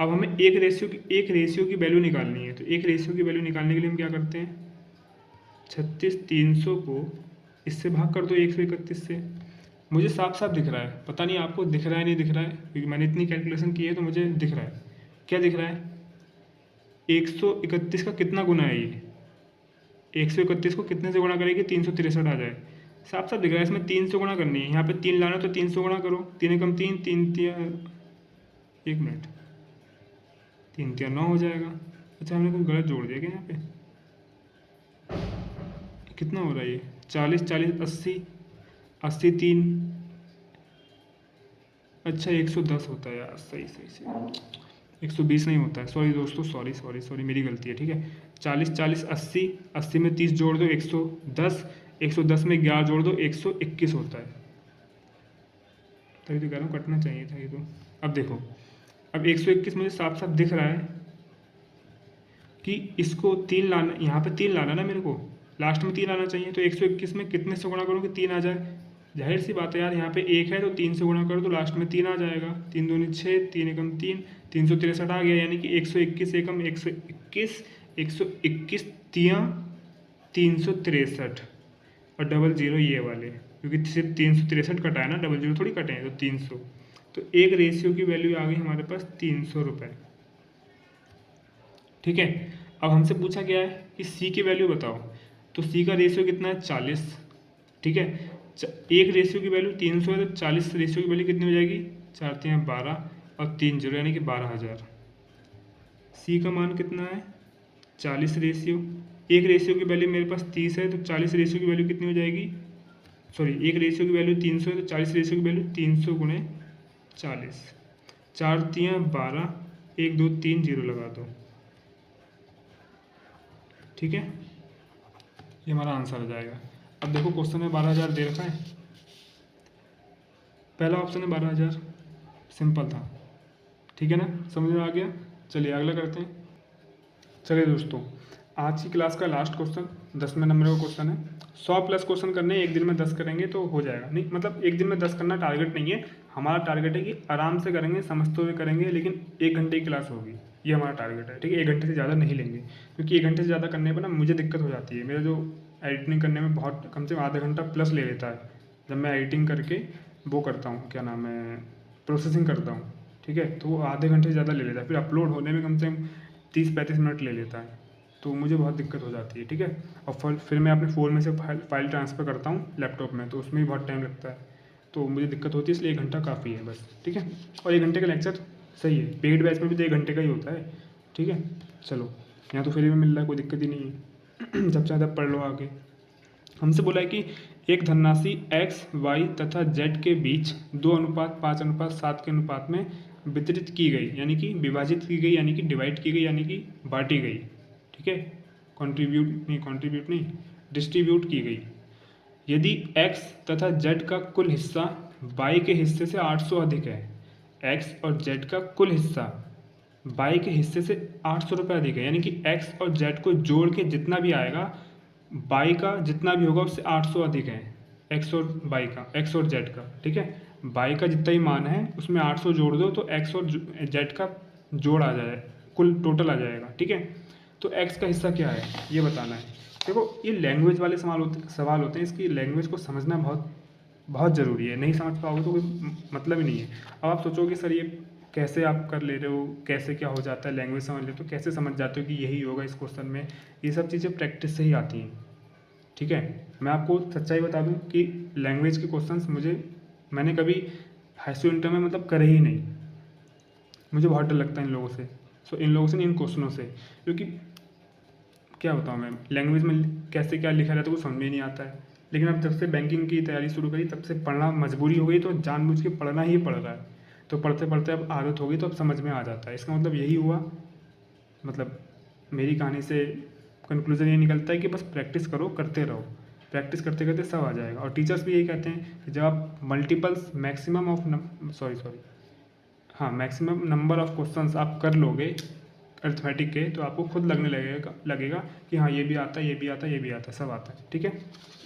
अब हमें एक रेशियो की वैल्यू निकालनी है, तो एक रेशियो की वैल्यू निकालने के लिए हम क्या करते हैं, 36,300 को इससे भाग कर दो 131 से। मुझे साफ साफ दिख रहा है, पता नहीं आपको दिख रहा है नहीं दिख रहा है, क्योंकि मैंने इतनी कैलकुलेशन की है तो मुझे दिख रहा है। क्या दिख रहा है, 131 का कितना गुना है ये, 131 को कितने से गुणा करेगी, 363 आ जाए। साफ साफ दिख रहा है, इसमें 3 से गुणा करनी है, यहाँ पे 3 लाना तो 3 से गुणा करो, 3 एकम 3, 3 एक मिनट, 3 3 9 हो जाएगा। अच्छा हमने कुछ गलत जोड़ दिया क्या यहाँ पे, कितना हो रहा है ये, 40 40 80 80 3, अच्छा 110 होता है यार, सही सही सही, 120 नहीं होता है, सॉरी दोस्तों, सॉरी सॉरी सॉरी, मेरी गलती है। ठीक है, 40 40 80 80 में 30 जोड़ दो 110, 110 में 11 जोड़ दो 121 होता है। तभी तो कह रहा हूँ कटना चाहिए था ये तो। अब देखो, अब 121 मुझे साफ साफ दिख रहा है कि इसको 3 लाना, यहाँ पे 3 लाना ना मेरे को, लास्ट में 3 आना चाहिए, तो 121 में कितने से गुणा करूँ कि 3 आ जाए। जाहिर सी बात है यार, यहाँ पे 1 है तो 3 से गुणा करो तो लास्ट में 3 आ जाएगा, 3 दूनी 6, 3 एकम 3, 363 आ गया, यानी कि 121 एकम 121, 121 तियाँ 363 और डबल जीरो ये वाले, क्योंकि सिर्फ 363 कटा है ना, डबल जीरो थोड़ी कटे हैं, तो 300। तो एक रेशियो की वैल्यू आ गई हमारे पास 300 रुपये। ठीक है, अब हमसे पूछा गया है कि सी की वैल्यू बताओ, तो सी का रेशियो कितना है, 40। ठीक है, एक रेशियो की वैल्यू 300 है तो 40 रेशियो की वैल्यू कितनी हो जाएगी, 4 3 12 और 3 जीरो यानी कि 12,000। सी का मान कितना है, 40 रेशियो, एक रेशियो की वैल्यू मेरे पास 30 है तो 40 रेशियो की वैल्यू कितनी हो जाएगी, सॉरी एक रेशियो की वैल्यू 300 है तो 40 रेशियो की वैल्यू 300 गुणे 40, 4 3 12, 1 2 3 जीरो लगा दो। ठीक है, ये हमारा आंसर आ जाएगा। अब देखो क्वेश्चन में 12,000 दे रखा है, पहला ऑप्शन है 12,000, सिंपल था। ठीक है ना, समझ में आ गया। चलिए अगला करते हैं। चलिए दोस्तों, आज की क्लास का लास्ट क्वेश्चन 10वें नंबर का क्वेश्चन है। 100 प्लस क्वेश्चन करने, एक दिन में 10 करेंगे तो हो जाएगा, नहीं मतलब एक दिन में 10 करना टारगेट नहीं है हमारा, टारगेट है कि आराम से करेंगे, समझते हुए करेंगे, लेकिन 1 घंटे की क्लास होगी, ये हमारा टारगेट है। ठीक है, 1 घंटे से ज़्यादा नहीं लेंगे, क्योंकि 1 घंटे से ज़्यादा करने पर ना मुझे दिक्कत हो जाती है, मेरा जो एडिटिंग करने में बहुत कम से कम आधा घंटा प्लस ले लेता है, जब मैं एडिटिंग करके वो करता हूँ, क्या नाम है, प्रोसेसिंग करता हूँ। ठीक है, तो वो आधे घंटे से ज़्यादा ले लेता है, फिर अपलोड होने में कम से कम 30-35 मिनट ले लेता है, तो मुझे बहुत दिक्कत हो जाती है। ठीक है, और फिर मैं अपने फ़ोन में से फाइल ट्रांसफ़र करता हूँ लैपटॉप में, तो उसमें भी बहुत टाइम लगता है, तो मुझे दिक्कत होती है, इसलिए 1 घंटा काफ़ी है बस। ठीक है, और 1 घंटे का लेक्चर सही है, पेड बैच में भी तो 1 घंटे का ही होता है। ठीक है, चलो यहाँ तो फ्री में मिल रहा है, कोई दिक्कत ही नहीं है जब चाहे तब पढ़ लो आगे। हमसे बोला है कि एक धनराशि x, y तथा z के बीच 2:5:7 के अनुपात में वितरित की गई, यानी कि विभाजित की गई, यानी कि डिवाइड की गई, यानी कि बांटी गई। ठीक है, कॉन्ट्रीब्यूट नहीं, डिस्ट्रीब्यूट की गई। यदि x तथा z का कुल हिस्सा y के हिस्से से 800 अधिक है, x और z का कुल हिस्सा y के हिस्से से 800 रुपये अधिक है, यानी कि x और z को जोड़ के जितना भी आएगा, y का जितना भी होगा उससे 800 अधिक है, x और y का, x और z का। ठीक है, y का जितना ही मान है उसमें 800 जोड़ दो तो x और z का जोड़ आ जाए, कुल टोटल आ जाएगा। ठीक है, तो x का हिस्सा क्या है ये बताना है। देखो ये लैंग्वेज वाले सवाल होते हैं, इसकी लैंग्वेज को समझना बहुत बहुत ज़रूरी है, नहीं समझ पाओगे तो कोई मतलब ही नहीं है। अब आप सोचोगे सर ये कैसे आप कर ले रहे हो, कैसे क्या हो जाता है, लैंग्वेज समझ ले तो कैसे समझ जाते हो कि यही होगा इस क्वेश्चन में, ये सब चीज़ें प्रैक्टिस से ही आती हैं। ठीक है, मैं आपको सच्चाई बता दूं कि लैंग्वेज के क्वेश्चंस मैंने कभी हाई स्कूल इंटर में मतलब करे ही नहीं, मुझे बहुत डर लगता है इन लोगों से, इन लोगों से इन क्वेश्चनों से, क्योंकि क्या बताऊँ मैं, लैंग्वेज में कैसे क्या लिखा रहता है वो समझ में ही नहीं आता है। लेकिन अब जब से बैंकिंग की तैयारी शुरू करी तब से पढ़ना मजबूरी हो गई, तो जानबूझ के पढ़ना ही पड़ रहा है, तो पढ़ते पढ़ते अब आदत हो गई, तो अब समझ में आ जाता है। इसका मतलब यही हुआ, मतलब मेरी कहानी से कंक्लूजन ये निकलता है कि बस प्रैक्टिस करो, करते रहो, प्रैक्टिस करते करते सब आ जाएगा। और टीचर्स भी यही कहते हैं कि जब आप मैक्सिमम नंबर ऑफ क्वेश्चंस आप कर लोगे अर्थमेटिक के, तो आपको खुद लगेगा कि हाँ ये भी आता है, ये भी आता है, ये भी आता है, सब आता है। ठीक है,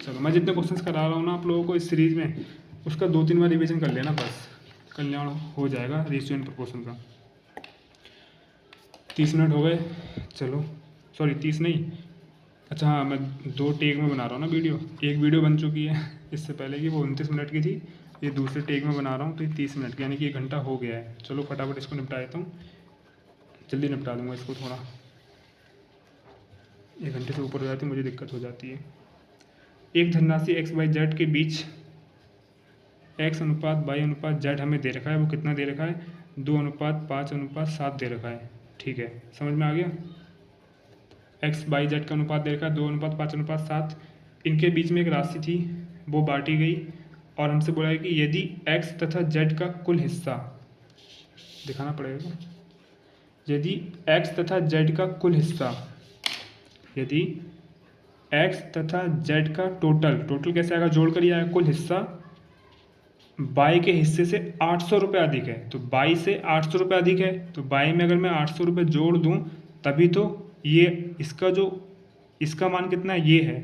चलो मैं जितने क्वेश्चंस करा रहा हूँ ना आप लोगों को इस सीरीज़ में, उसका 2-3 बार रिवीजन कर लेना, बस कल्याण हो जाएगा रेशियो एंड प्रोपोर्शन का। 30 मिनट हो गए, चलो सॉरी 30 नहीं, अच्छा हाँ, मैं 2 टेक में बना रहा हूँ ना वीडियो। एक वीडियो बन चुकी है इससे पहले की, वो 29 मिनट की थी, ये दूसरे टेक में बना रहा हूँ तो ये 30 मिनट की, यानी कि 1 घंटा हो गया है। चलो फटाफट इसको निपटा देता हूँ, जल्दी निपटा दूँगा इसको, थोड़ा 1 घंटे से ऊपर हो जाती है मुझे दिक्कत हो जाती है। एक धनराशि एक्स वाई जेड के बीच एक्स अनुपात वाई अनुपात जेड हमें दे रखा है, वो कितना दे रखा है, 2:5:7 दे रखा है। ठीक है, समझ में आ गया। एक्स बाई जेड का अनुपात दे रखा है 2:5:7। इनके बीच में एक राशि थी, वो बांटी गई, और हमसे बोला है कि यदि एक्स तथा जेड का कुल हिस्सा, दिखाना पड़ेगा, यदि एक्स तथा जेड का कुल हिस्सा, यदि एक्स तथा जेड का टोटल कैसे आएगा, जोड़ कर ही आएगा, कुल हिस्सा बाई के हिस्से से 800 रुपये अधिक है, तो बाई से 800 रुपये अधिक है, तो बाई में अगर मैं 800 रुपये जोड़ दूँ तभी तो ये इसका मान कितना है, ये है,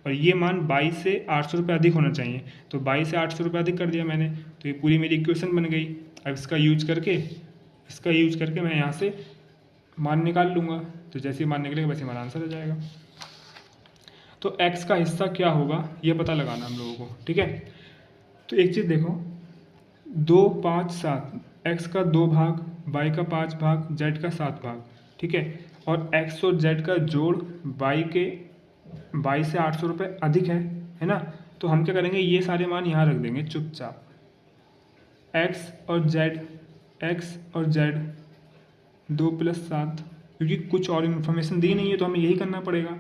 और ये मान बाई से 800 रुपये अधिक होना चाहिए, तो बाई से 800 रुपये अधिक कर दिया मैंने, तो ये पूरी मेरी इक्वेशन बन गई। अब इसका यूज करके मैं यहाँ से मान निकाल लूँगा, तो जैसे ही मान निकलेगा वैसे हमारा आंसर आ जाएगा। तो x का हिस्सा क्या होगा ये पता लगाना हम लोगों को, ठीक है। तो एक चीज़ देखो, 2, 5, 7, x का 2 भाग, y का 5 भाग, z का 7 भाग, ठीक है, और x और z का जोड़ y से 800 रुपये अधिक है ना। तो हम क्या करेंगे, ये सारे मान यहाँ रख देंगे चुपचाप, x और z 2 + 7, क्योंकि कुछ और इन्फॉर्मेशन दी नहीं है तो हमें यही करना पड़ेगा।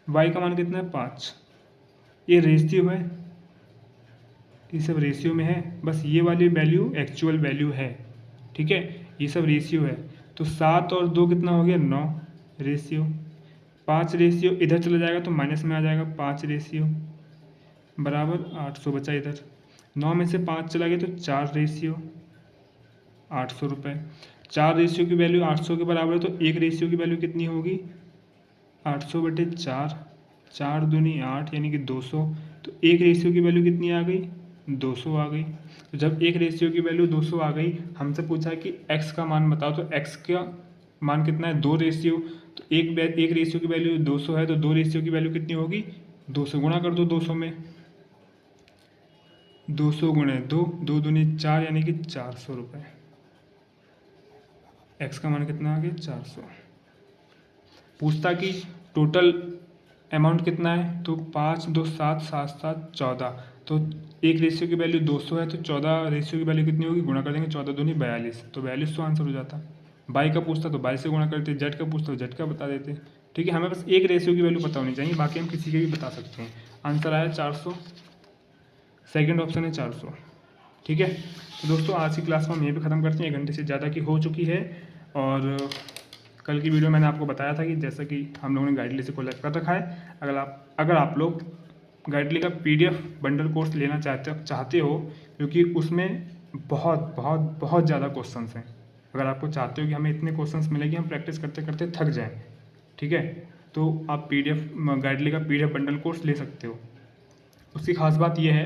y का मान कितना है, 5, ये रेशियो है, ये सब रेशियो में है, बस ये वाली वैल्यू एक्चुअल वैल्यू है, ठीक है, ये सब रेशियो है। तो 7 और 2 कितना हो गया, 9 रेशियो, 5 रेशियो इधर चला जाएगा तो माइनस में आ जाएगा, 5 रेशियो बराबर 800 बचा इधर, 9 में से 5 चला गया तो 4 रेशियो 800 रुपये। 4 रेशियो की वैल्यू 800 के बराबर है, तो 1 रेशियो की वैल्यू कितनी होगी, 800/4, 4 दूनी 8 यानी कि 200, तो 1 रेशियो की वैल्यू कितनी आ गई, 200 आ गई। तो जब 1 रेशियो की वैल्यू 200 आ गई, हमसे पूछा है कि x का मान बताओ, तो x का मान कितना है, 2 रेशियो, तो एक रेशियो की वैल्यू 200 है, तो 2 रेशियो की वैल्यू कितनी होगी, 200 गुणा कर दो 200 में, 200 गुणे 2, 2 दूनी 4 यानी कि 400 रुपये। x का मान कितना आ गया, 400। पूछता कि टोटल अमाउंट कितना है, तो 5, 2, 7, 7, 7, 14, तो 1 रेशियो की वैल्यू 200 है, तो 14 रेशियो की वैल्यू कितनी होगी, गुणा कर देंगे, 14 दूनी 42, तो 42 तो आंसर हो जाता। बाई का पूछता तो बाई से गुणा करते, जेड का पूछता तो जेड का बता देते, ठीक है। हमें बस 1 रेशियो की वैल्यू पता होनी चाहिए, बाकी हम किसी के भी बता सकते हैं। आंसर आया 400, सेकेंड ऑप्शन है 400, ठीक है। तो दोस्तों आज की क्लास में हम यहीं पर ख़त्म करते हैं, 1 घंटे से ज़्यादा की हो चुकी है, और कल की वीडियो मैंने आपको बताया था कि जैसा कि हम लोगों ने गाइडली से कोलैक्ट कर रखा है, अगर आप लोग गाइडली का PDF बंडल कोर्स लेना चाहते हो, क्योंकि उसमें बहुत ज़्यादा क्वेश्चंस हैं। अगर आपको चाहते हो कि हमें इतने क्वेश्चंस मिले कि हम प्रैक्टिस करते करते थक जाएं, ठीक है, तो आप गाइडली का PDF बंडल कोर्स ले सकते हो। उसकी खास बात यह है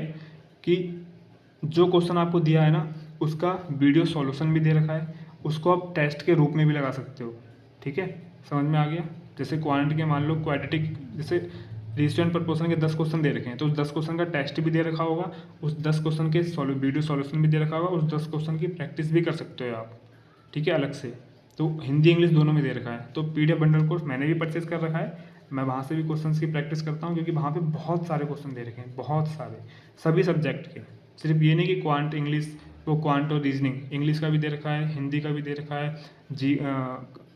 कि जो क्वेश्चन आपको दिया है ना, उसका वीडियो सॉल्यूशन भी दे रखा है, उसको आप टेस्ट के रूप में भी लगा सकते हो, ठीक है, समझ में आ गया। जैसे क्वांटिटी के मान लो, क्वाड्रेटिक जैसे रेशियो एंड प्रोपोर्शन के 10 क्वेश्चन दे रखे हैं, तो उस 10 क्वेश्चन का टेस्ट भी दे रखा होगा, उस 10 क्वेश्चन के वीडियो सॉल्यूशन भी दे रखा होगा, उस 10 क्वेश्चन की प्रैक्टिस भी कर सकते हो आप, ठीक है, अलग से। तो हिंदी इंग्लिश दोनों में दे रखा है। तो PDF बंडल कोर्स मैंने भी परचेज कर रखा है, मैं वहाँ से भी क्वेश्चन की प्रैक्टिस करता हूँ, क्योंकि वहाँ पर बहुत सारे क्वेश्चन दे रखे हैं, बहुत सारे, सभी सब्जेक्ट के, सिर्फ ये नहीं कि क्वांट इंग्लिश, वो क्वांट और रीजनिंग इंग्लिश का भी दे रखा है, हिंदी का भी दे रखा है,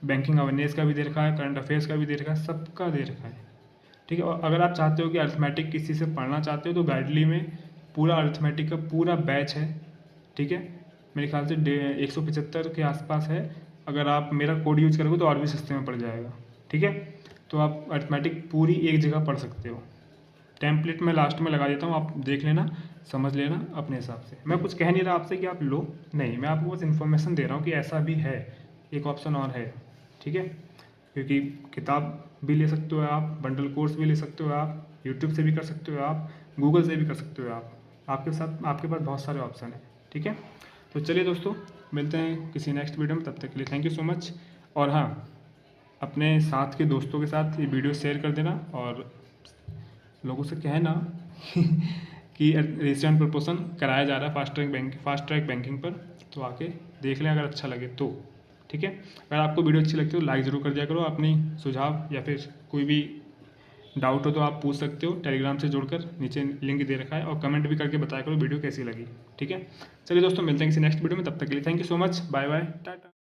बैंकिंग अवेयरनेस का भी दे रखा है, करंट अफेयर्स का भी दे रखा है, सबका दे रखा है, ठीक है। और अगर आप चाहते हो कि अरिथमेटिक किसी से पढ़ना चाहते हो, तो गाइडली में पूरा अरिथमेटिक का पूरा बैच है, ठीक है, मेरे ख्याल से 175 के आसपास है। अगर आप मेरा कोड यूज करोगे तो और भी सस्ते में पड़ जाएगा, ठीक है। तो आप अरिथमेटिक पूरी एक जगह पढ़ सकते हो। टेम्पलेट में लास्ट में लगा देता हूँ, आप देख लेना, समझ लेना अपने हिसाब से। मैं कुछ कह नहीं रहा आपसे कि आप लो, नहीं, मैं आपको बस इन्फॉर्मेशन दे रहा हूँ कि ऐसा भी है, एक ऑप्शन और है, ठीक है। क्योंकि किताब भी ले सकते हो आप, बंडल कोर्स भी ले सकते हो आप, यूट्यूब से भी कर सकते हो आप, गूगल से भी कर सकते हो आप, आपके पास बहुत सारे ऑप्शन हैं, ठीक है। तो चलिए दोस्तों, मिलते हैं किसी नेक्स्ट वीडियो में, तब तक के लिए थैंक यू सो मच। और हाँ, अपने साथ के दोस्तों के साथ ये वीडियो शेयर कर देना और लोगों से कहना कि रजिस्टर प्रपोजल कराया जा रहा है फास्ट ट्रैक बैंकिंग पर, तो आके देख लें अगर अच्छा लगे तो। ठीक है, अगर आपको वीडियो अच्छी लगती है तो लाइक ज़रूर कर दिया करो। अपनी सुझाव या फिर कोई भी डाउट हो तो आप पूछ सकते हो टेलीग्राम से जुड़कर, नीचे लिंक दे रखा है, और कमेंट भी करके बताया करो वीडियो कैसी लगी। ठीक है, चलिए दोस्तों, मिलते हैं किसी नेक्स्ट वीडियो में, तब तक के लिए thank you so much, bye bye, Tata.